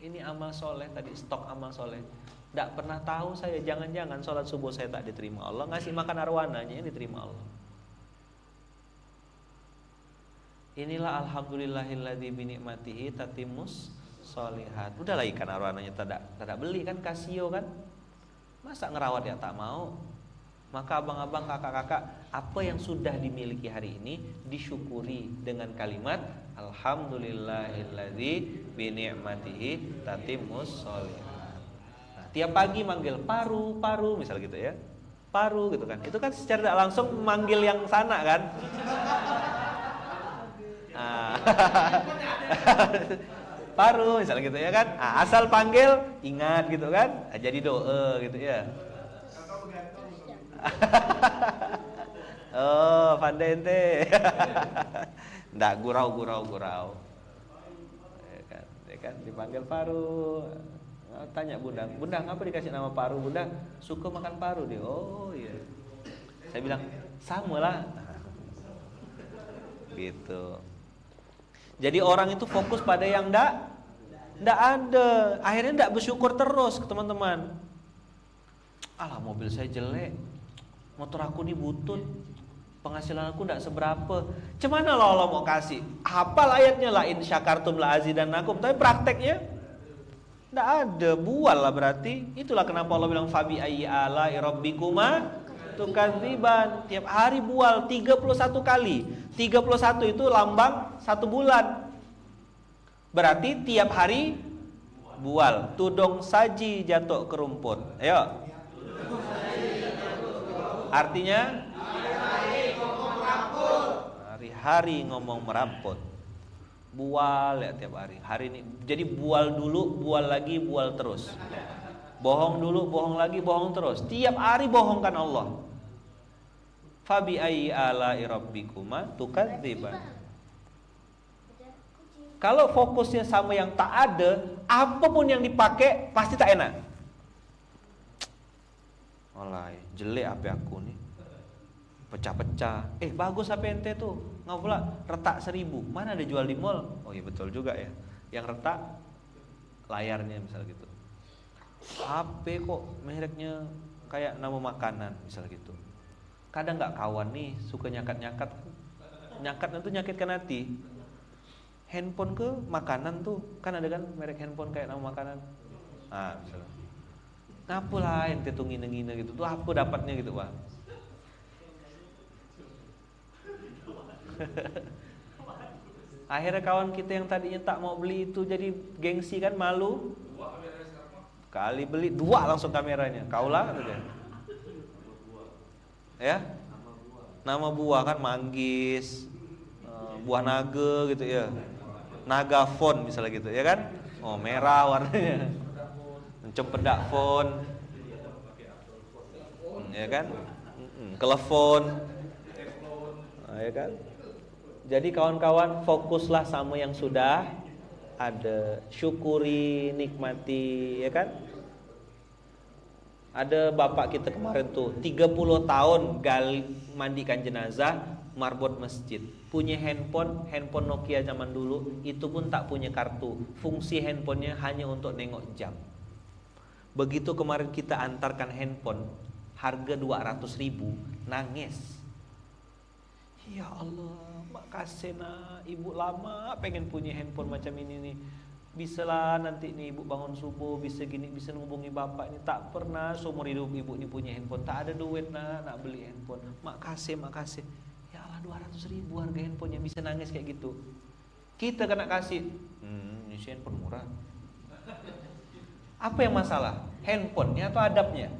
Ini amal soleh tadi, stok amal soleh. Tidak pernah tahu saya, jangan-jangan sholat subuh saya tak diterima Allah, ngasih makan arwananya diterima Allah. Inilah alhamdulillahilladzi bi ni'matihi tatimmus sholihat. Udahlah ikan arwananya tak beli kan, kasio kan. Masa ngerawat ya tak mau. Maka abang-abang, kakak-kakak, apa yang sudah dimiliki hari ini disyukuri dengan kalimat alhamdulillahilladzi bi ni'matihi tatimmus sholihat. Nah, tiap pagi manggil paru misal gitu ya. Paru gitu kan. Itu kan secara tidak langsung manggil yang sana kan. Paru misalnya gitu ya kan. Asal panggil ingat gitu kan. Jadi doa gitu ya. Oh, pandai ente. Nggak gurau. Ya kan dipanggil paru. Tanya Bunda apa dikasih nama paru? Bunda suka makan paru dia. Oh iya. Saya bilang sama lah. Gitu. Jadi orang itu fokus pada yang Nggak ada. Akhirnya nggak bersyukur terus teman-teman. Alah, mobil saya jelek, motor aku nih butut, penghasilan aku nggak seberapa. Cemana lo Allah mau kasih? Hafal ayatnya lah, in syakartum la azidannakum. Tapi prakteknya nggak ada. Bual lah berarti. Itulah kenapa Allah bilang fabi ayyi ala'i rabbikuma tukadziban. Tiap hari bual 31 kali. 31 itu lambang 1 bulan. Berarti tiap hari bual. Tudong saji jatuh ke rumput. Ayo. Artinya hari-hari ngomong meramput. Bual ya tiap hari. Hari ini jadi bual dulu, bual lagi, bual terus. Bohong dulu, bohong lagi, bohong terus. Tiap hari bohongkan Allah. Fabi ayyi ala'i rabbikuma tukadziban. Kalau fokusnya sama yang tak ada, apapun yang dipakai pasti tak enak. Oleh, jelek HP aku nih, pecah-pecah. Bagus HP ente tuh, nggak pula retak 1000. Mana ada jual di mall? Oh iya betul juga ya. Yang retak layarnya misal gitu. HP kok mereknya kayak nama makanan misal gitu. Kadang nggak kawan nih suka nyakat-nyakat. Nyakatnya tuh nyakitkan hati. Handphone ke makanan tuh kan ada kan merek handphone kayak nama makanan. Ah misalnya. Ngapa lah ente tuh ngine-ngine gitu tuh apa dapatnya gitu Pak. Akhirnya kawan kita yang tadinya tak mau beli itu jadi gengsi kan, malu. Kali beli 2 langsung kameranya. Kaulah gitu kan. Ya? Nama buah kan manggis, buah naga gitu ya. Naga phone misalnya gitu ya kan. Oh merah warnanya. Cempedak phone, ya kan, telepon, ya kan. Jadi kawan-kawan fokuslah sama yang sudah ada, syukuri, nikmati, ya kan. Ada bapak kita kemarin tuh 30 tahun gali mandikan jenazah, marbot masjid. Punya handphone Nokia zaman dulu, itu pun tak punya kartu. Fungsi handphonenya hanya untuk nengok jam. Begitu kemarin kita antarkan handphone harga 200.000, nangis. Ya Allah, makasih nak, ibu lama pengen punya handphone macam ini nih. Bisa lah nanti nih ibu bangun subuh bisa gini, bisa menghubungi bapak ini. Tak pernah seumur hidup ibu ini punya handphone, tak ada duit nak beli handphone. Makasih. Ya Allah 200.000 harga handphonenya, bisa nangis kayak gitu. Kita kena kasih, ini handphone murah. Apa yang masalah? Handphonenya atau adabnya?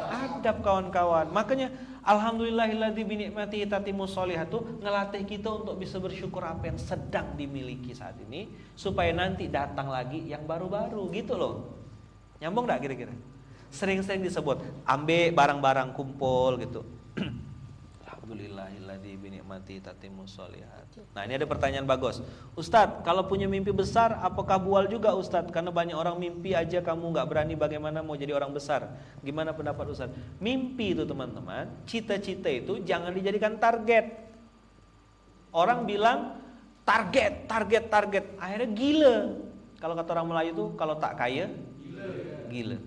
Adab kawan-kawan. Makanya alhamdulillahilladzi bi ni'matihi tatimmus sholihatu ngelatih kita untuk bisa bersyukur apa yang sedang dimiliki saat ini supaya nanti datang lagi yang baru-baru gitu loh. Nyambung enggak kira-kira? Sering-sering disebut ambil barang-barang kumpul gitu. Alhamdulillahilladzi bi ni'matihi tatimmus sholihat. Nah, ini ada pertanyaan bagus. Ustadz, kalau punya mimpi besar apakah bual juga Ustadz? Karena banyak orang mimpi aja kamu nggak berani, bagaimana mau jadi orang besar? Gimana pendapat Ustadz? Mimpi itu teman-teman, cita-cita itu jangan dijadikan target. Orang bilang target. Akhirnya gila. Kalau kata orang Melayu itu kalau tak kaya gila.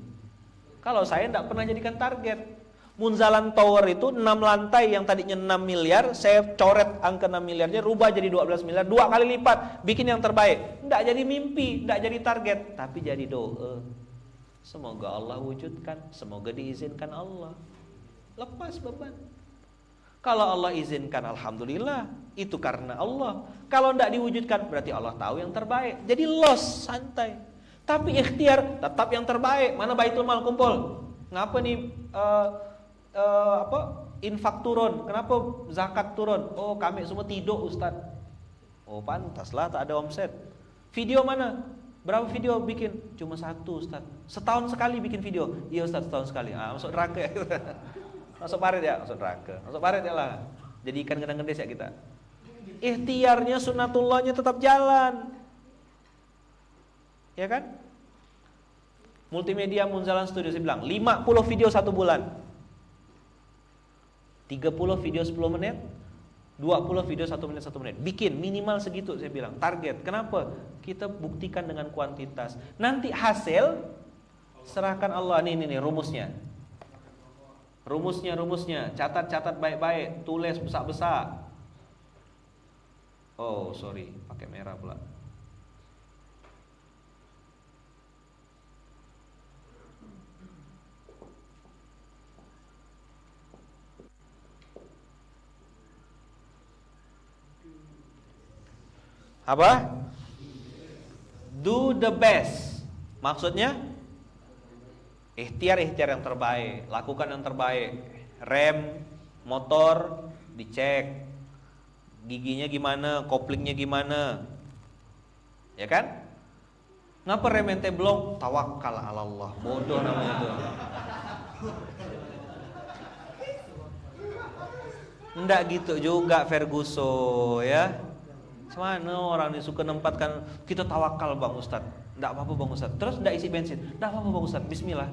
Kalau saya nggak pernah jadikan target. Munzalan Tower itu 6 lantai yang tadinya 6 miliar, saya coret angka 6 miliarnya, rubah jadi 12 miliar, 2 kali lipat, bikin yang terbaik. Nggak jadi mimpi, nggak jadi target, tapi jadi doa. Semoga Allah wujudkan, semoga diizinkan Allah. Lepas beban. Kalau Allah izinkan, alhamdulillah, itu karena Allah. Kalau nggak diwujudkan, berarti Allah tahu yang terbaik. Jadi los, santai. Tapi ikhtiar, tetap yang terbaik. Mana Baitul Mal kumpul? Ngapa nih? Infak turun, kenapa zakat turun? Oh kami semua tidur Ustaz. Oh pantaslah tak ada omset. Video mana? Berapa video bikin? Cuma 1 Ustaz. Setahun sekali bikin video. Iya Ustaz, setahun sekali. Masuk neraka ya. Masuk parit ya, masuk neraka. Masuk parit ya lah. Jadi ikan gedang gendes ya kita. Ikhtiarnya sunnatullahnya tetap jalan. Ya kan? Multimedia Munzalan Studio saya bilang 50 video 1 bulan. 30 video 10 menit, 20 video 1 menit. Bikin minimal segitu, saya bilang. Target. Kenapa? Kita buktikan dengan kuantitas. Nanti hasil serahkan Allah. Nih rumusnya. Rumusnya. Catat baik-baik. Tulis besar-besar. Oh, sorry. Pakai merah pula. Apa? Do the best. Maksudnya ikhtiar yang terbaik, lakukan yang terbaik. Rem motor dicek, giginya gimana, koplingnya gimana, ya kan? Ngapa rem ente blong? Tawakal ala Allah. Bodoh namanya tuh. Nggak gitu juga Ferguson, ya. Mana orang ini suka nempatkan kita tawakal Bang Ustad. Enggak apa-apa Bang Ustad. Terus enggak isi bensin. Enggak apa-apa Bang Ustad. Bismillah.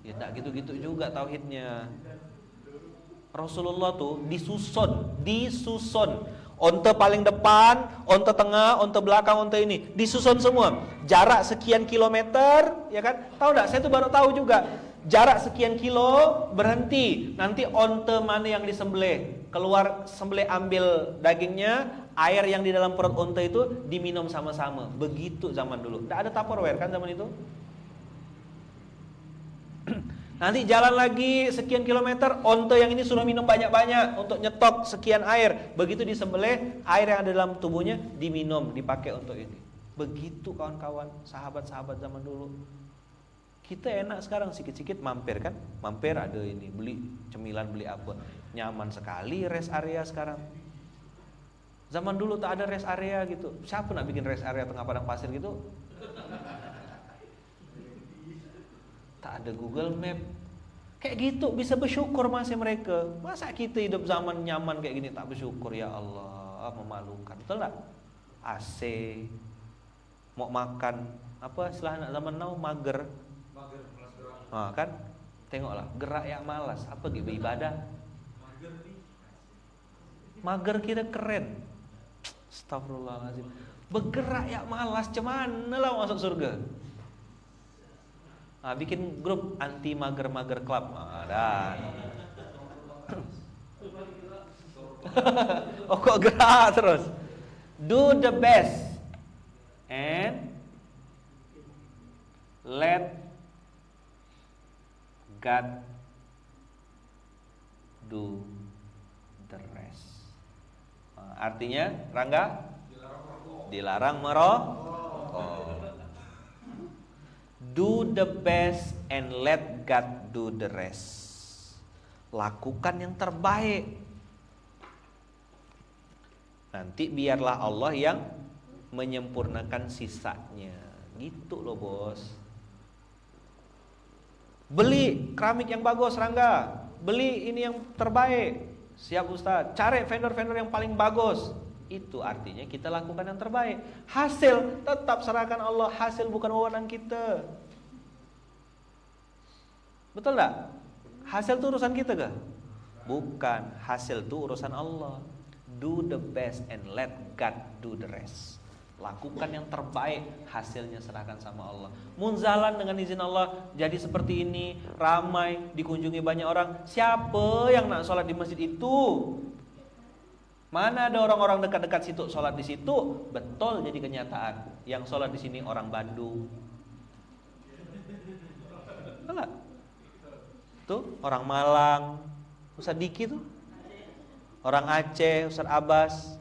Ya enggak gitu-gitu juga tauhidnya. Rasulullah tuh disusun. Onta paling depan, onta tengah, onta belakang, onta ini disusun semua. Jarak sekian kilometer, ya kan? Tahu enggak? Saya tuh baru tahu juga. Jarak sekian kilo berhenti. Nanti onta mana yang disembelih, keluar sembelih, ambil dagingnya, air yang di dalam perut onta itu diminum sama-sama. Begitu zaman dulu. Tidak ada Tupperware kan zaman itu. Nanti jalan lagi sekian kilometer, onta yang ini suruh minum banyak-banyak untuk nyetok sekian air. Begitu disembelih, air yang ada dalam tubuhnya diminum, dipakai untuk ini. Begitu kawan-kawan, sahabat-sahabat zaman dulu. Kita enak sekarang sikit-sikit mampir kan? Mampir ada ini, beli cemilan, beli apa. Nyaman sekali rest area sekarang. Zaman dulu tak ada rest area gitu. Siapa nak bikin rest area tengah padang pasir gitu? Tak ada Google Map. Kayak gitu bisa bersyukur masih mereka. Masa kita hidup zaman nyaman kayak gini tak bersyukur? Ya Allah, memalukan. Betul tak? AC, mau makan apa istilah anak zaman now, mager. Nah, kan? Tengoklah, gerak yang malas. Apa gitu ibadah? Mager kira keren. Astagfirullahaladzim. Bergerak yang malas, cemana lah masuk surga? Nah, bikin grup anti mager-mager club. Nah, dan. Oh kok gerak terus? Do the best and let God do the rest. Artinya, Rangga? Dilarang merokok. Do the best and let God do the rest. Lakukan yang terbaik. Nanti biarlah Allah yang menyempurnakan sisanya. Gitu loh bos. Beli keramik yang bagus Rangga, beli ini yang terbaik. Siap Ustaz. Cari vendor-vendor yang paling bagus. Itu artinya kita lakukan yang terbaik. Hasil tetap serahkan Allah. Hasil bukan wewenang kita. Betul tak? Hasil itu urusan kita kah? Bukan. Hasil itu urusan Allah. Do the best and let God do the rest. Lakukan yang terbaik, hasilnya serahkan sama Allah. Munzalan dengan izin Allah jadi seperti ini, ramai, dikunjungi banyak orang. Siapa yang nak sholat di masjid itu? Mana ada orang-orang dekat-dekat situ sholat di situ? Betul, jadi kenyataan. Yang sholat di sini orang Bandung. Enggak? Tuh orang Malang, Ustaz Diki tuh. Orang Aceh, Ustaz Abbas.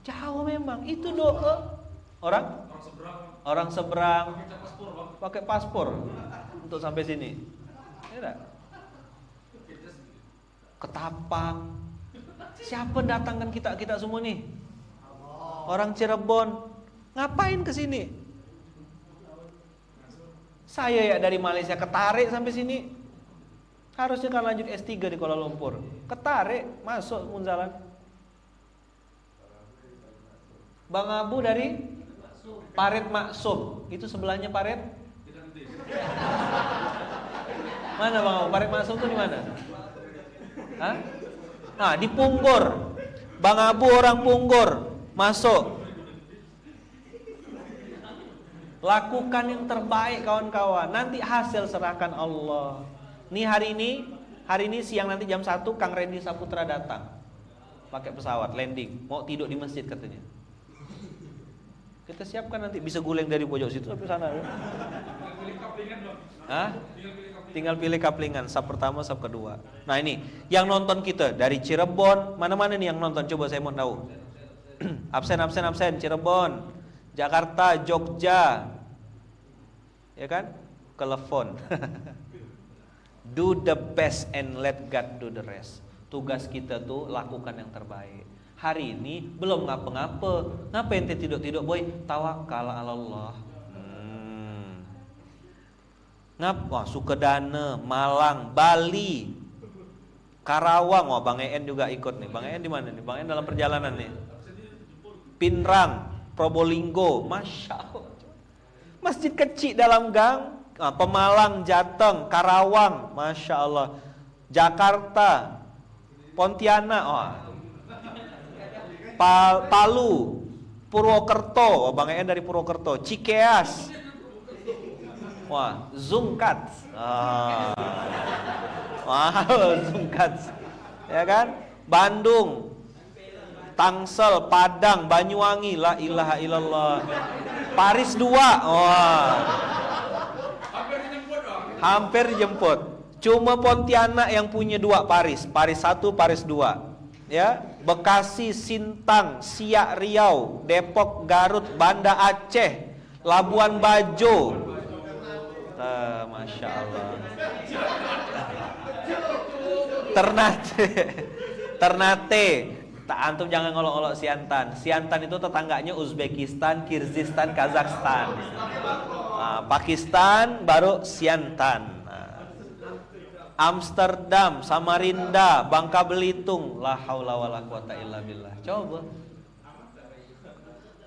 Jauh memang, itu doa orang seberang pakai paspor untuk sampai sini. Ya, Ketapang. Siapa datangkan kita semua nih? Orang Cirebon. Ngapain ke sini? Saya ya dari Malaysia ketarik sampai sini. Harusnya kan lanjut S3 di Kuala Lumpur. Ketarik masuk Munzalan. Bang Abu dari Parit Maksum. Itu sebelahnya Parit. Mana Bang Abu? Parit Maksum itu di mana? Hah? Nah, di Punggor. Bang Abu orang Punggur, masuk. Lakukan yang terbaik kawan-kawan. Nanti hasil serahkan Allah. Nih hari ini siang nanti jam 1 Kang Randy Saputra datang. Pakai pesawat landing, mau tidur di masjid katanya. Kita siapkan nanti bisa guleng dari pojok situ sampai sana. Hah? Tinggal pilih kaplingan, sub pertama, sub kedua. Nah ini, yang nonton kita dari Cirebon, mana-mana nih yang nonton? Coba saya mau tahu. absen, Cirebon, Jakarta, Jogja, ya kan? Telepon. Do the best and let God do the rest. Tugas kita tuh lakukan yang terbaik. Hari ini belum ngapa-ngapa. Ngapain ente tidur-tidur boy? Tawakal ala Allah. Wah, Sukedana, Malang, Bali, Karawang. Wah, Bang En juga ikut nih. Bang En di mana nih? Bang En dalam perjalanan nih. Pinrang, Probolinggo, Masya Allah. Masjid kecil dalam gang. Pemalang, Jateng, Karawang, Masya Allah. Jakarta, Pontianak, Palu, Purwokerto. Bang En dari Purwokerto. Cikeas. Wah, Zumkat. Wow, Zumkat. Ya kan? Bandung, Tangsel, Padang, Banyuwangi, la ilaha illallah. Paris 2. Wah. Hampir dijemput. Cuma Pontianak yang punya 2 Paris. Paris 1, Paris 2. Ya, Bekasi, Sintang, Siak, Riau, Depok, Garut, Banda Aceh, Labuan Bajo. Masya Allah. Ternate. Tak, antum jangan ngolok-ngolok Siantan. Siantan itu tetangganya Uzbekistan, Kyrgyzstan, Kazakhstan. Pakistan baru Siantan. Amsterdam, Samarinda, Bangka Belitung. La haula wala quwata illa billah. Coba.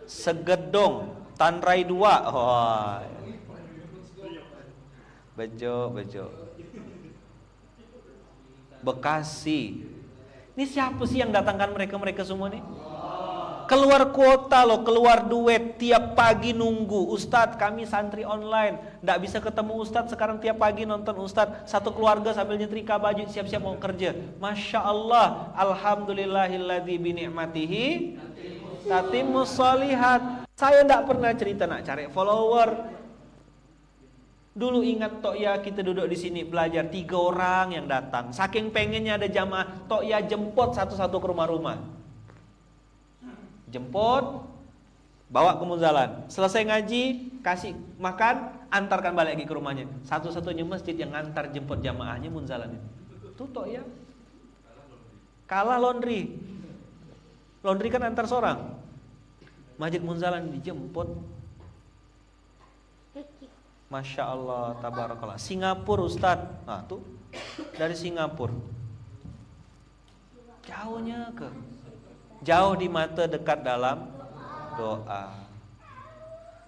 Segedong, Tanrai 2. Oh. Bejo. Bekasi. Ini siapa sih yang datangkan mereka semua nih? Keluar kuota loh, keluar duit. Tiap pagi nunggu Ustadz, kami santri online, nggak bisa ketemu Ustadz. Sekarang tiap pagi nonton Ustadz. Satu keluarga sambil nyetrika baju, siap-siap mau kerja. Masya Allah. Alhamdulillahilladzi bini'matihi tatimmus sholihat. Saya nggak pernah cerita nak cari follower. Dulu ingat Tok Ya, kita duduk di sini belajar 3 orang yang datang. Saking pengennya ada jamaah, Tok Ya jemput satu-satu ke rumah-rumah. Jemput, bawa ke Munzalan. Selesai ngaji, kasih makan, antarkan balik lagi ke rumahnya. Satu-satunya masjid yang antar jemput jamaahnya Munzalan itu Tok Ya. Kalah laundry. Laundry kan antar seorang. Masjid Munzalan dijemput. Masya Allah, tabarakallah. Singapura Ustadz. Nah tuh, dari Singapura. Jauh di mata, dekat dalam doa.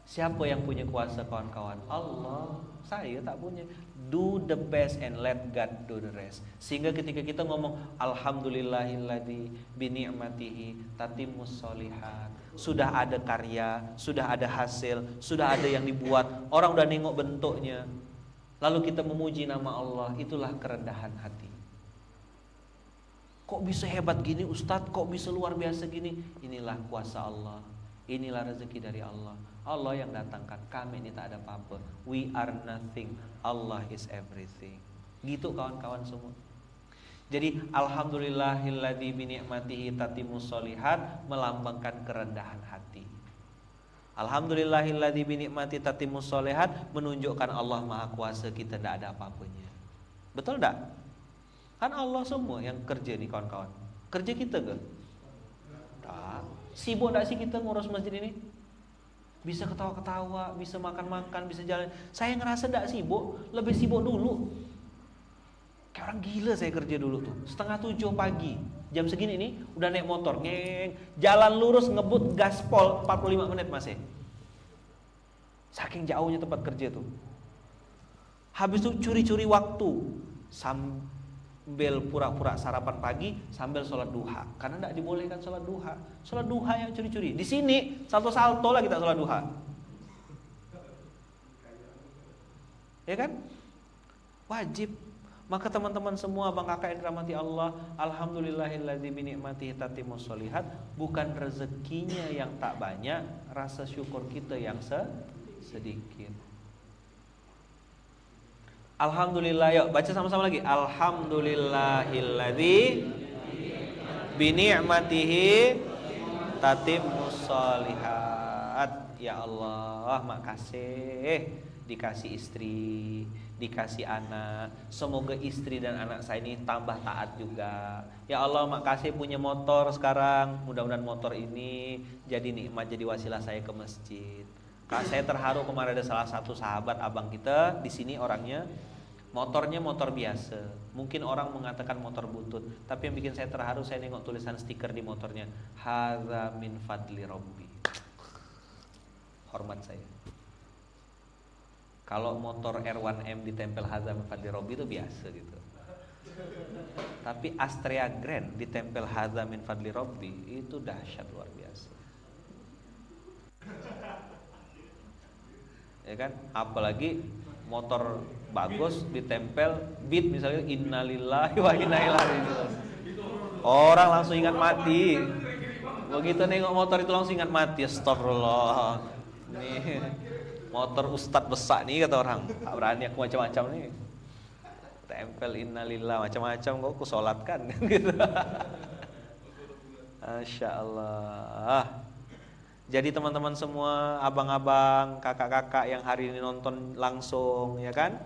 Siapa yang punya kuasa kawan-kawan? Allah. Saya tak punya. Do the best and let God do the rest. Sehingga ketika kita ngomong Alhamdulillahilladzi bini'matihi tatimmus sholihat, sudah ada karya, sudah ada hasil, sudah ada yang dibuat, orang udah nengok bentuknya, lalu kita memuji nama Allah. Itulah kerendahan hati. Kok bisa hebat gini Ustadz? Kok bisa luar biasa gini? Inilah kuasa Allah. Inilah rezeki dari Allah. Allah yang datangkan, kami ini tak ada apa-apa. We are nothing, Allah is everything. Gitu kawan-kawan semua. Jadi alhamdulillahilladzi bini'matihi tatimmus sholihat melambangkan kerendahan hati. Alhamdulillahilladzi bini'matihi tatimmus sholihat menunjukkan Allah Maha Kuasa, kita tidak ada apa-apanya. Betul enggak? Kan Allah semua yang kerja nih kawan-kawan. Kerja kita ke? Tak. Sibuk enggak sih kita ngurus masjid ini? Bisa ketawa-ketawa, bisa makan-makan, bisa jalan. Saya ngerasa enggak sibuk, lebih sibuk dulu. Kayak orang gila saya kerja dulu tuh. 6:30 pagi, jam segini nih udah naik motor, ngeng, jalan lurus ngebut gaspol 45 menit masih. Saking jauhnya tempat kerja tuh. Habis itu curi-curi waktu bel pura-pura sarapan pagi sambil sholat duha, karena tidak dibolehkan sholat duha. Sholat duha yang curi-curi. Di sini salto-salto lah kita sholat duha, ya kan? Wajib. Maka teman-teman semua, abang kakak yang dirahmati Allah, alhamdulillahilladzi bi ni'matihi tatimmus sholihat. Bukan rezekinya yang tak banyak, rasa syukur kita yang sedikit. Alhamdulillah, yuk baca sama-sama lagi. Alhamdulillahilladzi bi ni'matihi tatimmus sholihat. Ya Allah, makasih dikasih istri, dikasih anak. Semoga istri dan anak saya ini tambah taat juga. Ya Allah, makasih punya motor sekarang. Mudah-mudahan motor ini jadi nikmat, jadi wasilah saya ke masjid. Kak, saya terharu kemarin ada salah satu sahabat abang kita di sini, orangnya motornya motor biasa. Mungkin orang mengatakan motor butut, tapi yang bikin saya terharu, saya nengok tulisan stiker di motornya, hadza min fadli rabbi. Hormat saya. Kalau motor R1M ditempel hadza min fadli rabbi itu biasa gitu. Tapi Astrea Grand ditempel hadza min fadli rabbi itu dahsyat, luar biasa. Ya kan? Apalagi motor bagus ditempel beat misalnya innalillahi wa inna ilaihi raji'un. Orang langsung ingat mati. Begitu nengok motor itu langsung ingat mati. Astagfirullah. Nih motor ustadz besar nih kata orang. Tak berani aku macam-macam nih. Tempel innalillah macam-macam kok aku sholatkan gitu. Masya Allah. Jadi teman-teman semua, abang-abang, kakak-kakak yang hari ini nonton langsung, ya kan?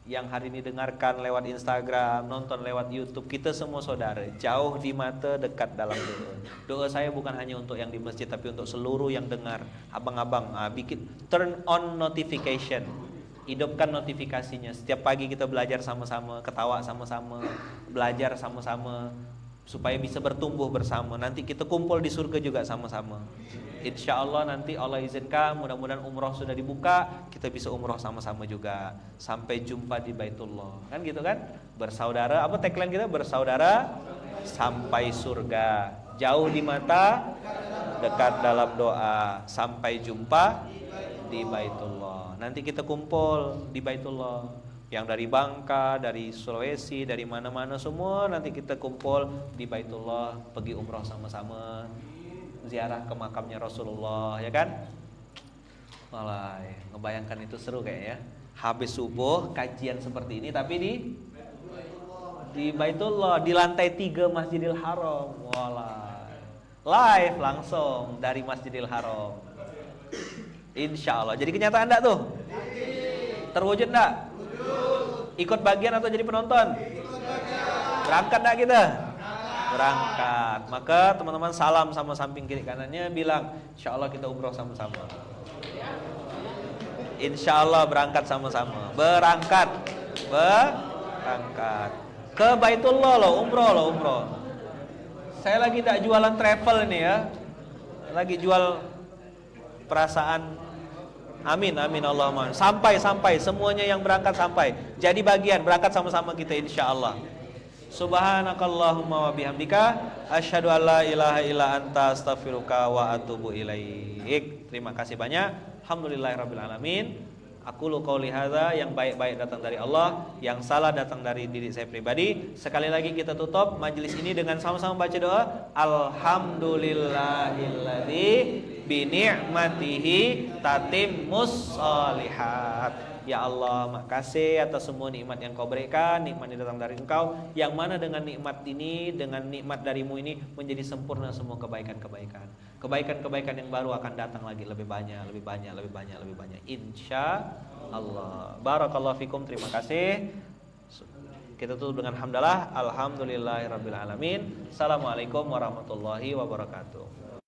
Yang hari ini dengarkan lewat Instagram, nonton lewat YouTube, kita semua saudara, jauh di mata, dekat dalam doa. Doa saya bukan hanya untuk yang di masjid, tapi untuk seluruh yang dengar. Abang-abang, bikin turn on notification, hidupkan notifikasinya. Setiap pagi kita belajar sama-sama, ketawa sama-sama, belajar sama-sama, supaya bisa bertumbuh bersama. Nanti kita kumpul di surga juga sama-sama. Insya Allah nanti Allah izinkan, mudah-mudahan umroh sudah dibuka, kita bisa umroh sama-sama juga. Sampai jumpa di Baitullah, kan gitu kan? Bersaudara, apa tagline kita? Bersaudara sampai surga. Jauh di mata, dekat dalam doa. Sampai jumpa di Baitullah. Nanti kita kumpul di Baitullah. Yang dari Bangka, dari Sulawesi, dari mana-mana semua nanti kita kumpul di Baitullah, pergi umroh sama-sama, ziarah ke makamnya Rasulullah, ya kan? Malah ngebayangkan itu seru kayaknya. Habis subuh kajian seperti ini, tapi di Baitullah, di lantai 3 Masjidil Haram. Walah, live langsung dari Masjidil Haram. Insya Allah. Jadi kenyataan enggak tuh? Terwujud enggak? Ikut bagian atau jadi penonton? Berangkat enggak kita? Berangkat. Maka teman-teman salam sama samping kiri kanannya, bilang insya Allah kita umroh sama-sama. Insya Allah berangkat sama-sama. Berangkat ke Baitullah loh, umroh. Saya lagi tak jualan travel ini ya, lagi jual perasaan. Amin Allahumma. Sampai semuanya yang berangkat sampai. Jadi bagian berangkat sama-sama kita insya Allah. Subhanakallahumma wa bihamdika asyhadu an la ilaha illa anta astaghfiruka wa atubu ilaik. Terima kasih banyak. Alhamdulillahirabbil alamin. Aku qouli hadza, yang baik-baik datang dari Allah, yang salah datang dari diri saya pribadi. Sekali lagi kita tutup majelis ini dengan sama-sama baca doa. Alhamdulillahilladzi bi ni'matihi tatimmus sholihat. Ya Allah, makasih atas semua nikmat yang Kau berikan, nikmat yang datang dari Engkau, yang mana dengan nikmat ini, dengan nikmat darimu ini menjadi sempurna semua kebaikan-kebaikan. Kebaikan-kebaikan yang baru akan datang lagi lebih banyak. Insya Allah. Barakallahu fikum, terima kasih. Kita tutup dengan hamdalah. Alhamdulillahirabbil alamin. Assalamualaikum warahmatullahi wabarakatuh.